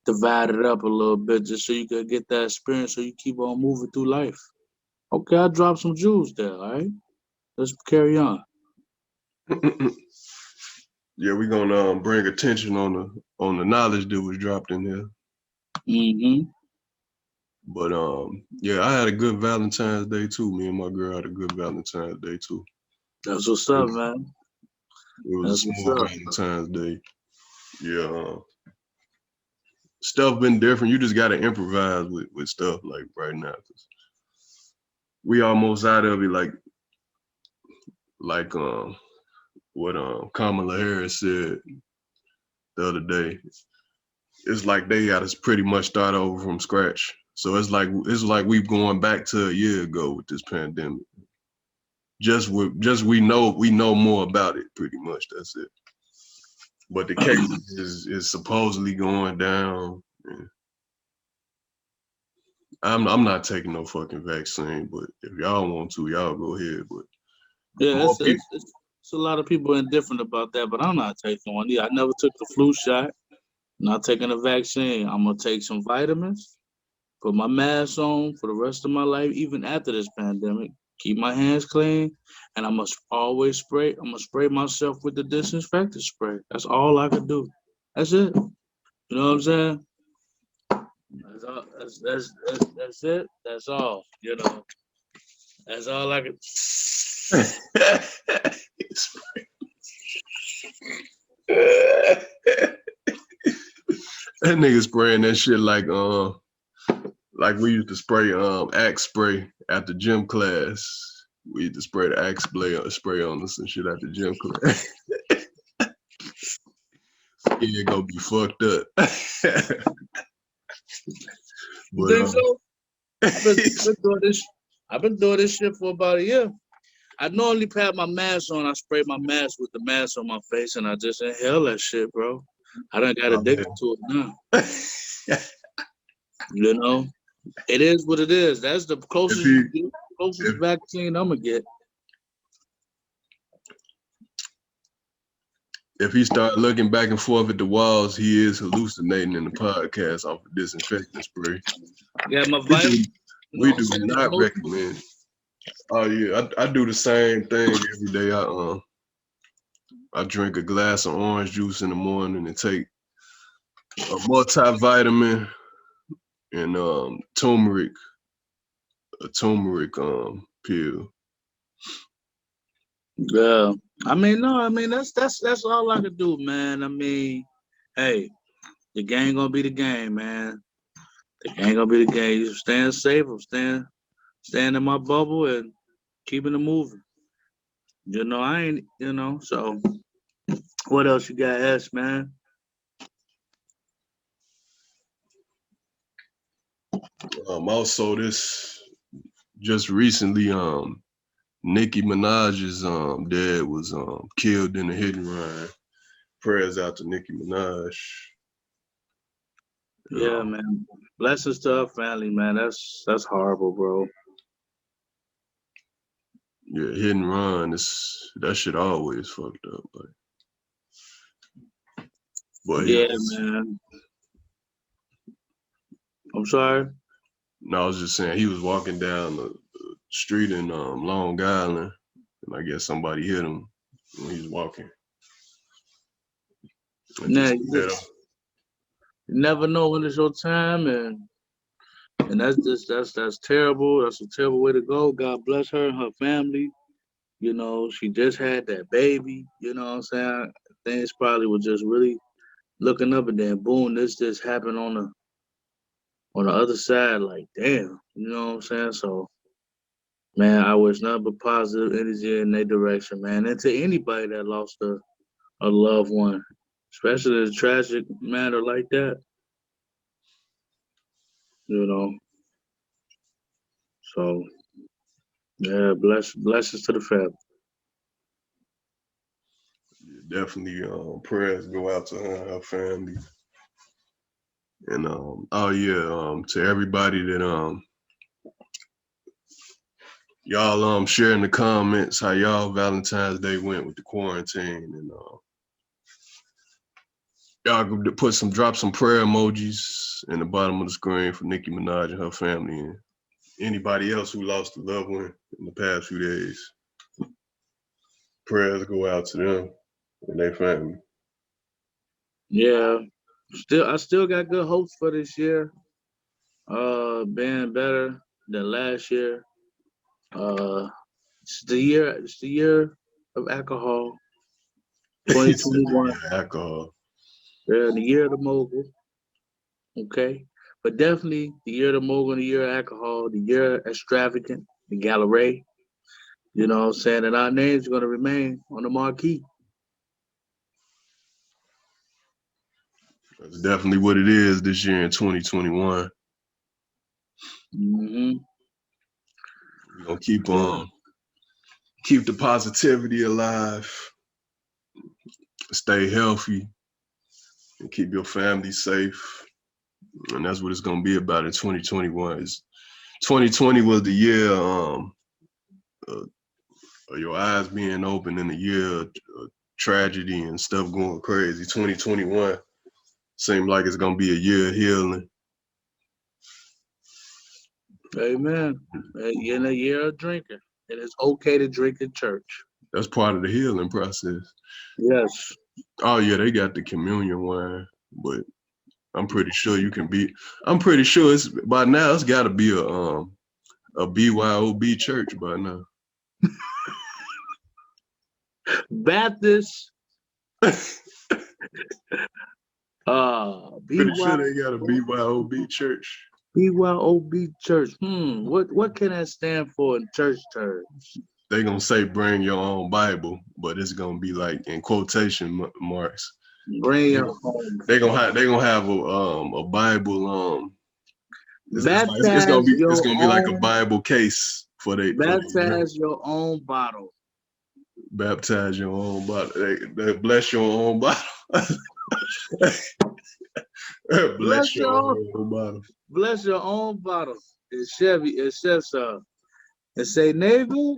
divided up a little bit, just so you could get that experience, so you keep on moving through life. Okay, I dropped some jewels there. All right, let's carry on. Yeah, we're gonna bring attention on the knowledge that was dropped in here. Mm-hmm. But yeah, I had a good Valentine's Day too. Me and my girl had a good Valentine's Day too. That's what's It up, was, man. it was a That's what's small up. Valentine's Day. Yeah, stuff been different. You just gotta improvise with stuff like right now. 'Cause we almost out of it. Like what Kamala Harris said the other day. It's like they got us pretty much start over from scratch. So it's like we going back to a year ago with this pandemic. Just we know more about it pretty much. That's it. But the case is supposedly going down. I'm not taking no fucking vaccine, but if y'all want to, y'all go ahead. But Yeah, more people, it's a lot of people indifferent about that, but I'm not taking one. Yeah, I never took the flu shot. Not taking a vaccine. I'm gonna take some vitamins, put my mask on for the rest of my life, even after this pandemic. Keep my hands clean, and I must always spray. I'm gonna spray myself with the disinfectant spray. That's all I could do. That's it. You know what I'm saying? That's all. That's it. That's all. You know. That's all I could. that nigga spraying that shit like we used to spray Axe spray after gym class. We used to spray the Axe spray on us and shit after gym class. Yeah, gonna be fucked up. You But think so? I've been doing this. I've been doing this shit for about a year. I normally have my mask on. I spray my mask with the mask on my face, and I just inhale that shit, bro. I done got addicted to it now. You know, it is what it is. That's the closest if vaccine I'm gonna get. he start looking back and forth at the walls, he is hallucinating in the podcast off of disinfectant spray. Yeah, my vitamin. We do not recommend. Oh yeah, I do the same thing every day. I drink a glass of orange juice in the morning and take a multivitamin and a turmeric pill. Yeah, I mean, no, I mean that's all I could do, man. I mean, hey, the game gonna be the game, man. The game gonna be the game. You staying safe. I'm staying in my bubble and keeping it moving. You know, I ain't. You know, so what else you got, S, man? Also, this just recently, Nicki Minaj's dad was killed in a hit and run. Prayers out to Nicki Minaj. Yeah, man. Blessings to her family, man. That's horrible, bro. Yeah, hit and run. That shit always fucked up. But he Yeah, was. man. I'm sorry. No, I was just saying he was walking down the street in Long Island, and I guess somebody hit him when he was walking. And Nah, just hit him. You never know when it's your time, and that's terrible. That's a terrible way to go. God bless her and her family. You know, she just had that baby. You know what I'm saying? Things probably were just really looking up, and then boom, this just happened on the other side. Like, damn, you know what I'm saying? So, man, I wish nothing but positive energy in their direction, man. And to anybody that lost a loved one, especially in a tragic matter like that, you know. So, yeah, blessings to the family. Definitely prayers go out to her and her family. And oh yeah, to everybody that y'all share in the comments how y'all Valentine's Day went with the quarantine, and y'all could drop some prayer emojis in the bottom of the screen for Nicki Minaj and her family, and anybody else who lost a loved one in the past few days. Prayers go out to them and their family. Yeah, I still got good hopes for this year. Being better than last year. Uh, it's the year of alcohol. He said the 2021. year alcohol. Yeah, the year of the mogul. Okay, but definitely the year of the mogul, the year of alcohol, the year of extravagant, the gallery. You know what I'm saying? And our names are gonna remain on the marquee. That's definitely what it is this year in 2021. Mm-hmm. We're gonna keep Yeah. keep the positivity alive, stay healthy, and keep your family safe. And that's what it's gonna be about in 2021. 2020 was the year uh, your eyes being open in the year of tragedy and stuff going crazy. 2021 seemed like it's gonna be a year of healing. Amen. You're in a year of drinking. It is okay to drink in church. That's part of the healing process. Yes. Oh yeah, they got the communion wine, but I'm pretty sure you can be. I'm pretty sure it's by now. It's got to be a BYOB church by now. Baptist, Pretty sure they got a BYOB church. BYOB church. What can that stand for in church terms? They gonna say bring your own Bible, but it's gonna be like in quotation marks. Bring They, your home. they gonna have a Bible Baptize it's your gonna be like a own. Bible case for they drink. Baptize your own bottle. Baptize your own bottle. They bless your own bottle. Bless Bless your your own bottle. bless your own bottle. It's Chef's and say, neighbor,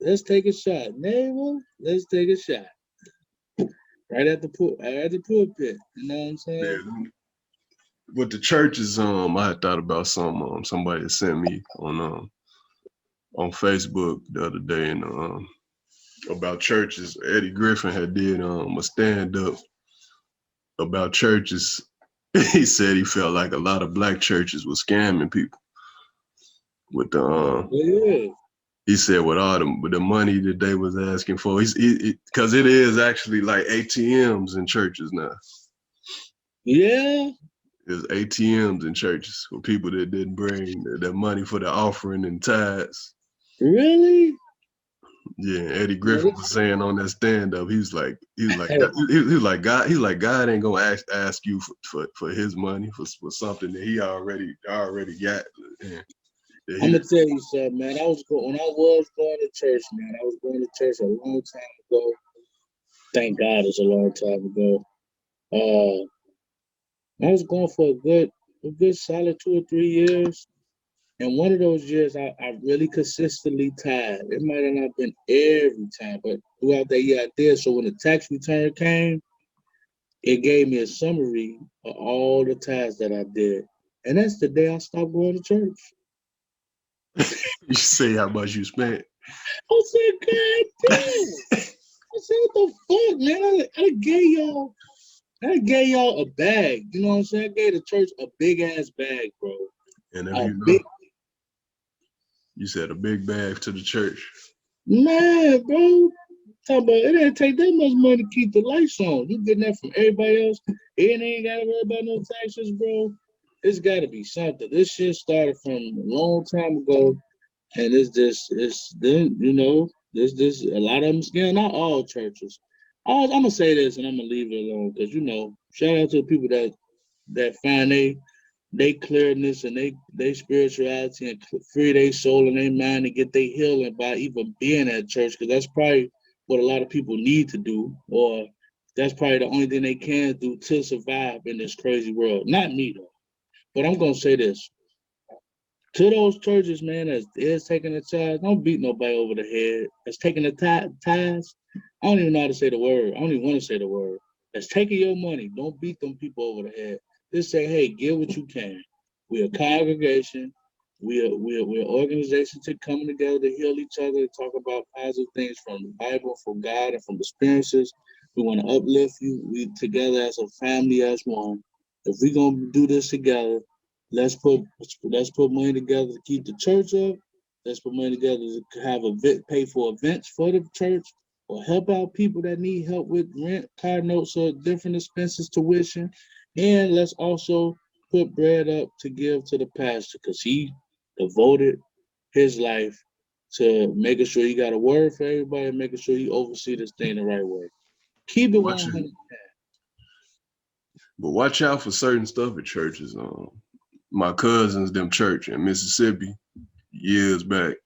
let's take a shot. Neighbor, let's take a shot. Right at the pulpit. You know what I'm saying? Yeah, with the churches, I had thought about somebody that sent me on Facebook the other day, and about churches. Eddie Griffin had did a stand up about churches. He said he felt like a lot of black churches were scamming people with the. Yeah. He said with all the money that they was asking for, because it is actually like ATMs in churches now. Yeah. There's ATMs in churches for people that didn't bring their money for the offering and tithes. Really? Yeah, Eddie Man, Griffin was saying on that stand up, he was like, God, God ain't gonna ask you for his money for something that he already got. I'm gonna tell you something, man. When I was going to church, man. I was going to church a long time ago. Thank God, it's a long time ago. I was going for a good solid 2 or 3 years. And one of those years, I really consistently tithe. It might have not been every time, but throughout that year I did. So when the tax return came, it gave me a summary of all the tithes that I did. And that's the day I stopped going to church. You say how much you spent. I said, God damn. I said, what the fuck, man? I gave y'all I gave y'all a bag. You know what I'm saying? I gave the church a big ass bag, bro. And if A you know, big you said a big bag to the church. man, bro. Talk about it didn't take that much money to keep the lights on. You getting that from everybody else. And they ain't gotta worry about no taxes, bro. It's gotta be something. This shit started from a long time ago. And it's then, this a lot of them scale, not all churches. I'm gonna say this and I'm gonna leave it alone because shout out to the people that find they clearness and they spirituality and free their soul and their mind and get their healing by even being at church, because that's probably what a lot of people need to do, or that's probably the only thing they can do to survive in this crazy world. Not me though, but I'm gonna say this to those churches, man, that is taking the tithes. Don't beat nobody over the head. That's taking the tithes. I don't even know how to say the word. I don't even want to say the word. That's taking your money. Don't beat them people over the head. Just say, hey, give what you can. We're a congregation. We're an organization to coming together to heal each other, to talk about positive things from the Bible, from God, and from experiences. We want to uplift you. We together as a family, as one. If we're gonna do this together, Let's put let's put money together to keep the church up. Let's put money together to have pay for events for the church, or help out people that need help with rent, car notes, or different expenses, tuition. And let's also put bread up to give to the pastor because he devoted his life to making sure he got a word for everybody and making sure he oversee this thing the right way. Keep it Watch it, 100. but watch out for certain stuff at churches. My cousins, them church in Mississippi years back,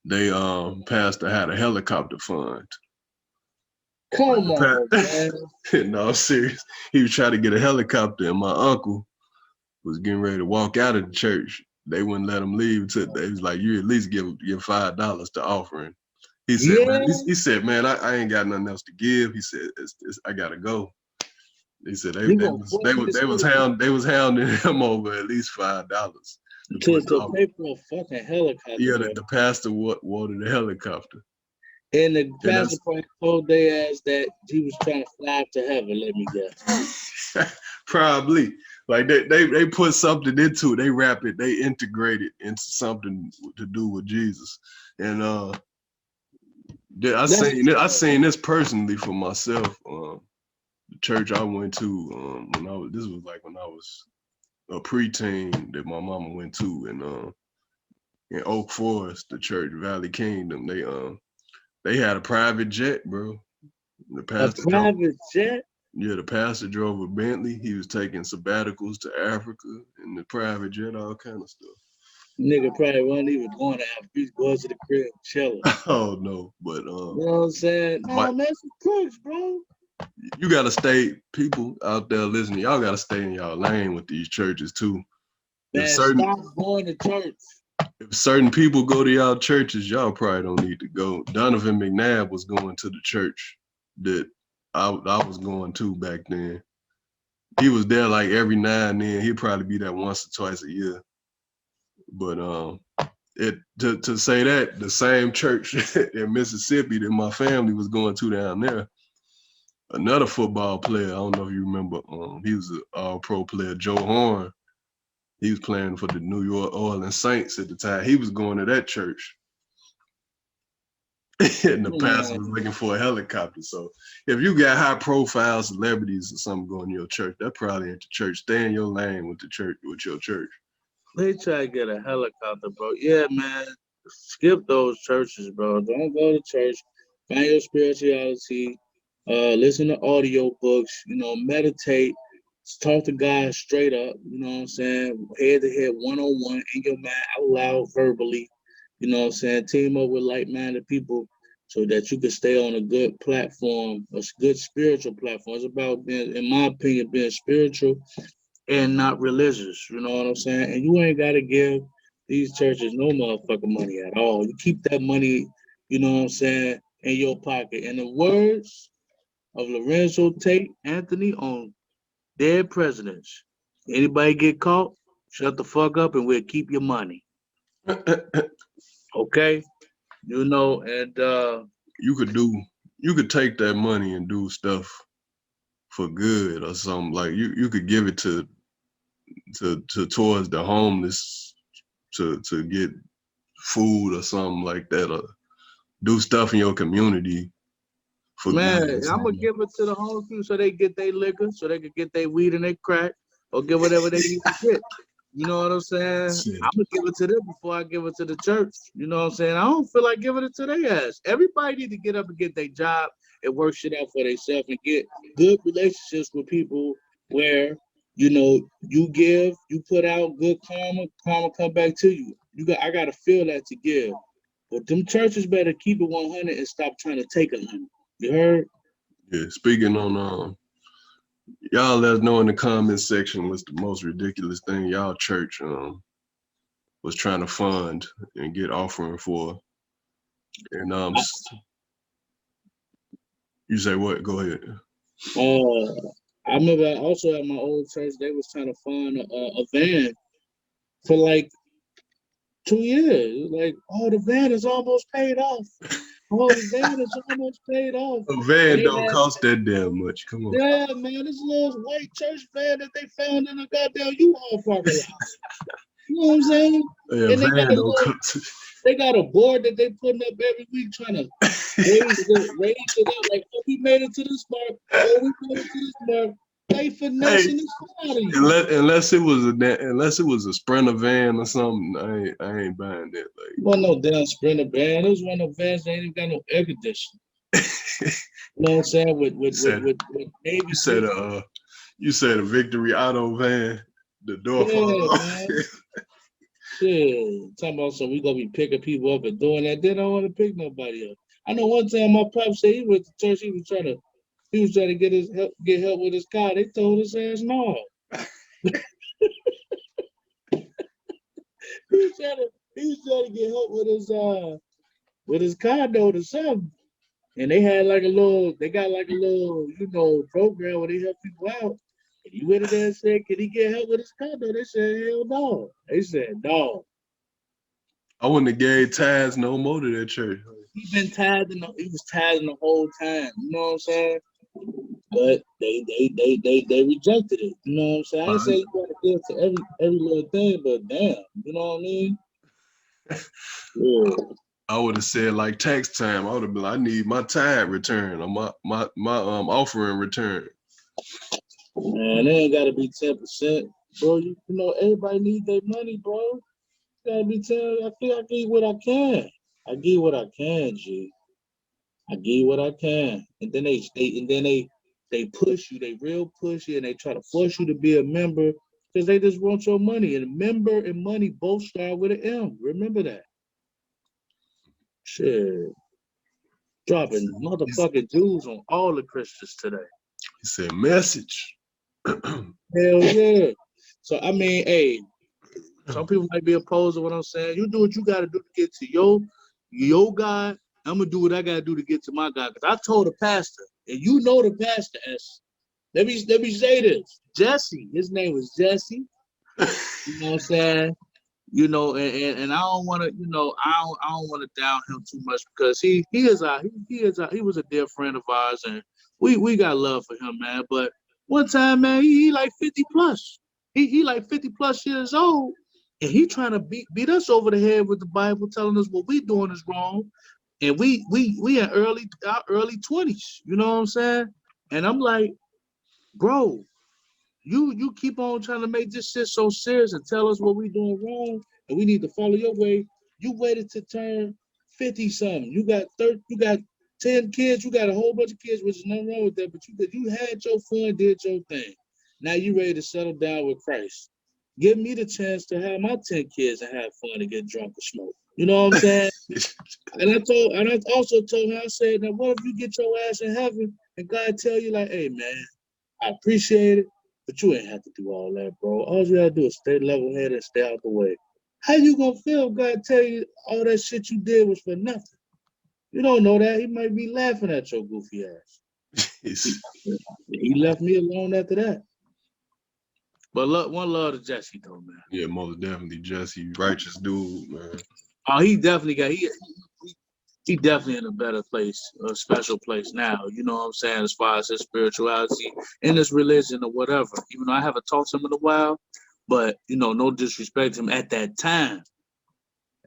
they pastor had a helicopter fund. Like Come the on, man. no, I'm serious. He was trying to get a helicopter, and my uncle was getting ready to walk out of the church. They wouldn't let him leave until they was like, "You at least give $5 to offering." He said, "Man, Yeah, he said, man, I ain't got nothing else to give." He said, I gotta go." He said you gonna force me to stay they was hounding him over at least $5 to put the to pay for a fucking helicopter, yeah, bro. the pastor wanted a helicopter, And the and pastor that's probably told their ass that he was trying to fly to heaven, let me guess. probably like they put something into it. They wrap it, they integrate it into something to do with Jesus, and That's I seen this personally for myself. The church I went to when I was this was like when I was a preteen that my mama went to, and in Oak Forest, the church Valley Kingdom, they had a private jet, bro. The a pastor drove. private jet. Yeah, the pastor drove a Bentley. He was taking sabbaticals to Africa in the private jet, all kind of stuff. Nigga probably wasn't even going to have beach, going to the crib, chilling. Oh no, but You know what I'm saying? my Nah, man, some crooks, bro. you gotta stay. People out there listening, y'all gotta stay in y'all lane with these churches too. If Man, certain stop going to church. if certain people go to y'all churches, y'all probably don't need to go. Donovan McNabb was going to the church that I was going to back then. He was there like every now and then. He'd probably be there once or twice a year. But it to say that the same church in Mississippi that my family was going to down there, another football player. I don't know if you remember. He was an all-pro player, Joe Horn. He was playing for the New York Orleans Saints at the time. He was going to that church, and the pastor was Man, looking for a helicopter. So if you got high-profile celebrities or something going to your church, that probably ain't the church. Stay in your lane with the church, with your church. they try to get a helicopter, bro. Yeah, man. Skip those churches, bro. Don't go to church. Find your spirituality. Listen to audio books. Meditate. Talk to God straight up. You know what I'm saying? Head to head, 1-on-1, in your mind, out loud, verbally. You know what I'm saying? Team up with like-minded people so that you can stay on a good platform, a good spiritual platform. It's about being, in my opinion, being spiritual and not religious. You know what I'm saying? And you ain't got to give these churches no motherfucking money at all. You keep that money, you know what I'm saying, in your pocket. In the words of Lorenzo Tate Anthony on Dead Presidents, anybody get caught, shut the fuck up and we'll keep your money. Okay? And you could take that money and do stuff for good or something. Like you could give it to towards the homeless to get food or something like that, or do stuff in your community for Man, good or I'm gonna something. give it to the homeless people so they get their liquor, so they can get their weed and their crack, or get whatever they need to get. You know what I'm saying? Shit. I'm gonna give it to them before I give it to the church. You know what I'm saying? I don't feel like giving it to their ass. Everybody need to get up and get their job and work shit out for themselves and get good relationships with people where you give, you put out good karma, karma come back to you. I gotta feel that to give. But them churches better keep it 100 and stop trying to take 100. You heard? Yeah, speaking on y'all let us know in the comment section what's the most ridiculous thing y'all church was trying to fund and get offering for. And you say what? Go ahead. I remember also at my old church, they was trying to fund a van for like 2 years. Like, oh, the van is almost paid off. Oh, the van is almost paid off. A And van they don't had, cost that damn much. Come on. yeah, man, this little white church van that they found in a goddamn U-Haul parking lot. You know what I'm saying? Yeah, a And they got van a don't little, cost. they got a board that they putting up every week trying to raise it up. Like, oh, we made it to this mark. Oh, we made it to this mark. They Hey, finessing the shit out of you. unless it was a Sprinter van or something, I ain't buying that. Wasn't no damn Sprinter van. It was one of those vans that ain't even got no air conditioning. Like You know what I'm saying? With said, Navy you said seats. you said a Victory Auto van, the door fall Yeah, off. man. Shit. Talking about we gonna be picking people up and doing that. They don't want to pick nobody up. I know one time my pop said he went to church, he was trying to get help with his car. They told his ass no. He was trying to get help with his car note or something. And they got like a little, program where they help people out. And he went in there and said, can he get help with his condo? They said, hell no. They said, no. I wouldn't have gave tithes no more to that church. He was tithing the whole time. You know what I'm saying? But they rejected it. You know what I'm saying? I ain't say you gotta give to every little thing, but damn, you know what I mean? Yeah. I would have said like tax time. I would have been like, I need my tithe return or my offering return. Man, they ain't gotta be 10%. Bro, everybody need their money, bro. Gotta be 10. I think I give what I can. I give what I can, G. I give what I can. And then they push you, they real push you, and they try to force you to be a member because they just want your money. And member and money both start with an M. Remember that. Shit. Dropping motherfucking Jews on all the Christians today. He said message. Hell yeah. So I mean, hey, some people might be opposed to what I'm saying. You do what you gotta do to get to your God. I'm gonna do what I gotta do to get to my God. Because I told the pastor, and you know the pastor, S. Let me say this. Jesse, his name was Jesse. You know what I'm saying? And I don't want to, I don't want to down him too much because he was a dear friend of ours, and we got love for him, man. But one time, man, he like 50 plus. He like 50 plus years old, and he trying to beat us over the head with the Bible, telling us what we doing is wrong, and we in our early 20s. You know what I'm saying? And I'm like, bro. You keep on trying to make this shit so serious and tell us what we doing wrong and we need to follow your way. You waited to turn 50 something. You got 10 kids, you got a whole bunch of kids, which is nothing wrong with that, but you had your fun, did your thing. Now you ready to settle down with Christ. Give me the chance to have my 10 kids and have fun and get drunk or smoke. You know what I'm saying? And I also told her, I said, now what if you get your ass in heaven and God tell you like, hey man, I appreciate it, but you ain't have to do all that, bro. All you gotta do is stay level headed and stay out the way. How you gonna feel if God tell you all that shit you did was for nothing? You don't know that. He might be laughing at your goofy ass. He left me alone after that. But look, one love to Jesse though, man. Yeah, most definitely Jesse, righteous dude, man. Oh, he definitely got he definitely in a better place, a special place now. You know what I'm saying? As far as his spirituality and his religion or whatever. Even though I haven't talked to him in a while, but no disrespect to him at that time.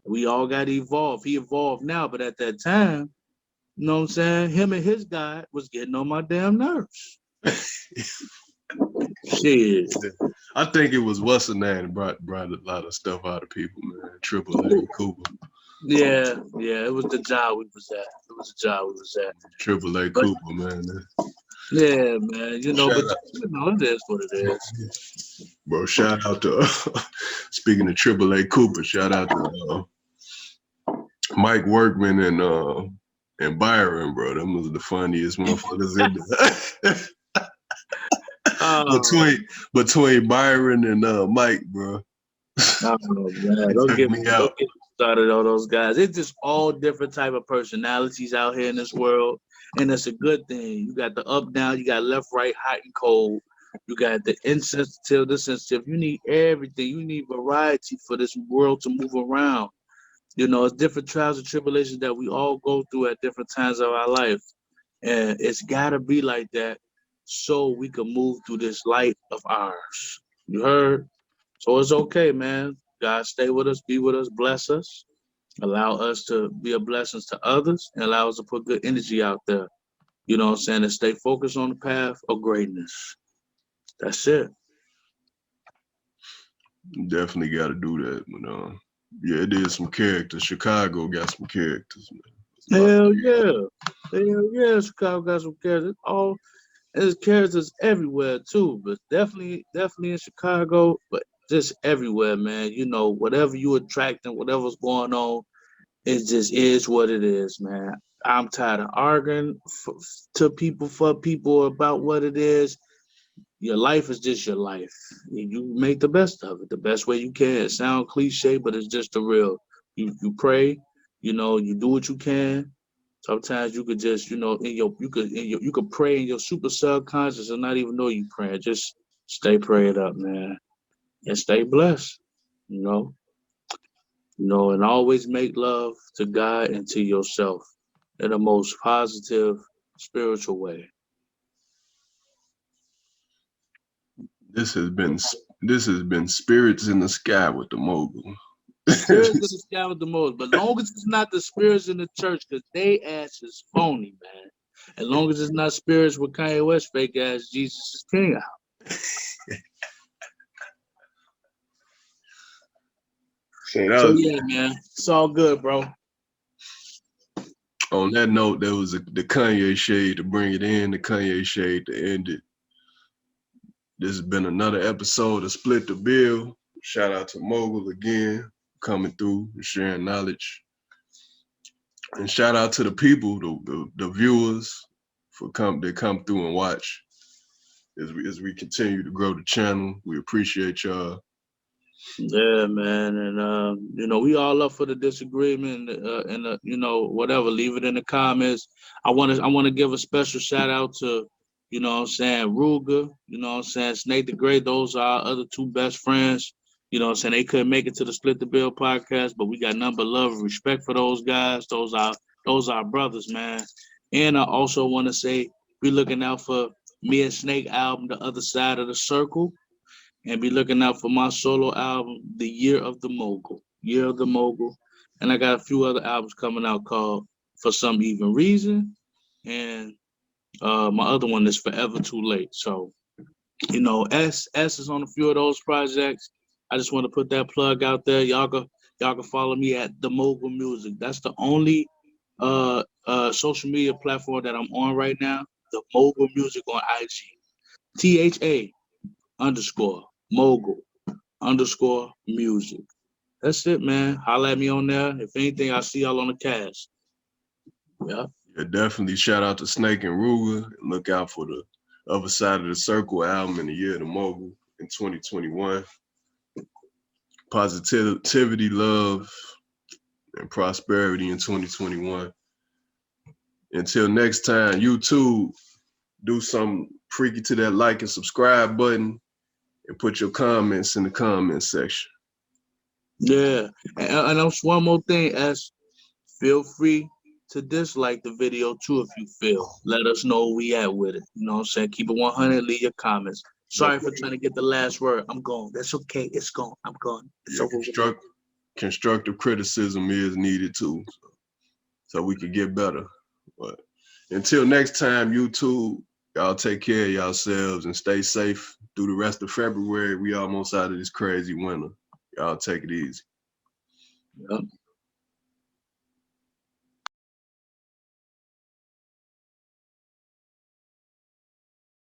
We all got to evolve. He evolved now, but at that time, you know what I'm saying? Him and his guy was getting on my damn nerves. Shit. I think it was what's the name brought a lot of stuff out of people, man. Triple A Cooper. Yeah, it was the job we was at. Triple A But Cooper, man. yeah, man, Shout but out, it is what it is. bro. Shout out to speaking of Triple A Cooper. Shout out to Mike Workman and Byron, bro. Them was the funniest motherfuckers in there. between Byron and Mike, bro. Oh man, don't get me started on those guys. It's just all different type of personalities out here in this world, and it's a good thing. You got the up down, you got left, right, hot and cold. You got the insensitive, the sensitive. You need everything. You need variety for this world to move around. It's different trials and tribulations that we all go through at different times of our life, and it's gotta be like that so we can move through this light of ours. You heard? So it's okay, man. God stay with us, be with us, bless us, allow us to be a blessing to others, and allow us to put good energy out there. You know what I'm saying? And stay focused on the path of greatness. That's it. Definitely got to do that. But yeah, it is some characters. Chicago got some characters, man. Hell yeah. Hell yeah, Chicago got some characters. There's characters everywhere too, but definitely in Chicago, but just everywhere, man. Whatever you attracting, whatever's going on, it just is what it is, man. I'm tired of arguing for people about what it is. Your life is just your life. You make the best of it, the best way you can. It sounds cliche, but it's just the real. You pray, you do what you can. Sometimes you could just, you could pray in your super subconscious and not even know you praying. Just stay prayed up, man, and stay blessed. You know, and always make love to God and to yourself in the most positive, spiritual way. This has been spirits in the sky with the mogul. Spirits in the sky with the most, but long as it's not the spirits in the church, because they ass is phony, man. As long as it's not spirits with Kanye West fake ass Jesus is king out. So yeah, man, it's all good, bro. On that note, there was the Kanye shade to bring it in, the Kanye shade to end it. This has been another episode of Split the Bill. Shout out to Mogul again, coming through and sharing knowledge. And shout out to the people, the viewers, that come through and watch as we continue to grow the channel. We appreciate y'all. Yeah, man, and we all up for the disagreement, and whatever. Leave it in the comments. I want to give a special shout out to, what I'm saying, Ruger. What I'm saying, Snake the Great. Those are our other two best friends. What I'm saying, they couldn't make it to the Split the Bill podcast, but we got nothing but love and respect for those guys. Those are brothers, man. And I also want to say be looking out for me and Snake album, The Other Side of the Circle. And be looking out for my solo album, The Year of the Mogul. Year of the Mogul. And I got a few other albums coming out called For Some Even Reason. And my other one is Forever Too Late. So, S is on a few of those projects. I just want to put that plug out there. Y'all can follow me at The Mogul Music. That's the only social media platform that I'm on right now. The Mogul Music on IG. THA_mogul_music. That's it, man. Holla at me on there. If anything, I'll see y'all on the cast. Yeah. Yeah, definitely shout out to Snake and Ruger. Look out for the Other Side of the Circle album in the Year of the Mogul in 2021. Positivity, love, and prosperity in 2021. Until next time, YouTube, do something freaky to that like and subscribe button and put your comments in the comment section. Yeah. And that's one more thing, feel free to dislike the video too if you feel. Let us know where we at with it. You know what I'm saying? Keep it 100, leave your comments. Sorry for trying to get the last word. I'm gone. That's okay. It's gone. I'm gone. It's Yeah, over. constructive criticism is needed too, so we could get better. But until next time, YouTube, y'all take care of yourselves and stay safe through the rest of February. We almost out of this crazy winter. Y'all take it easy. Yep.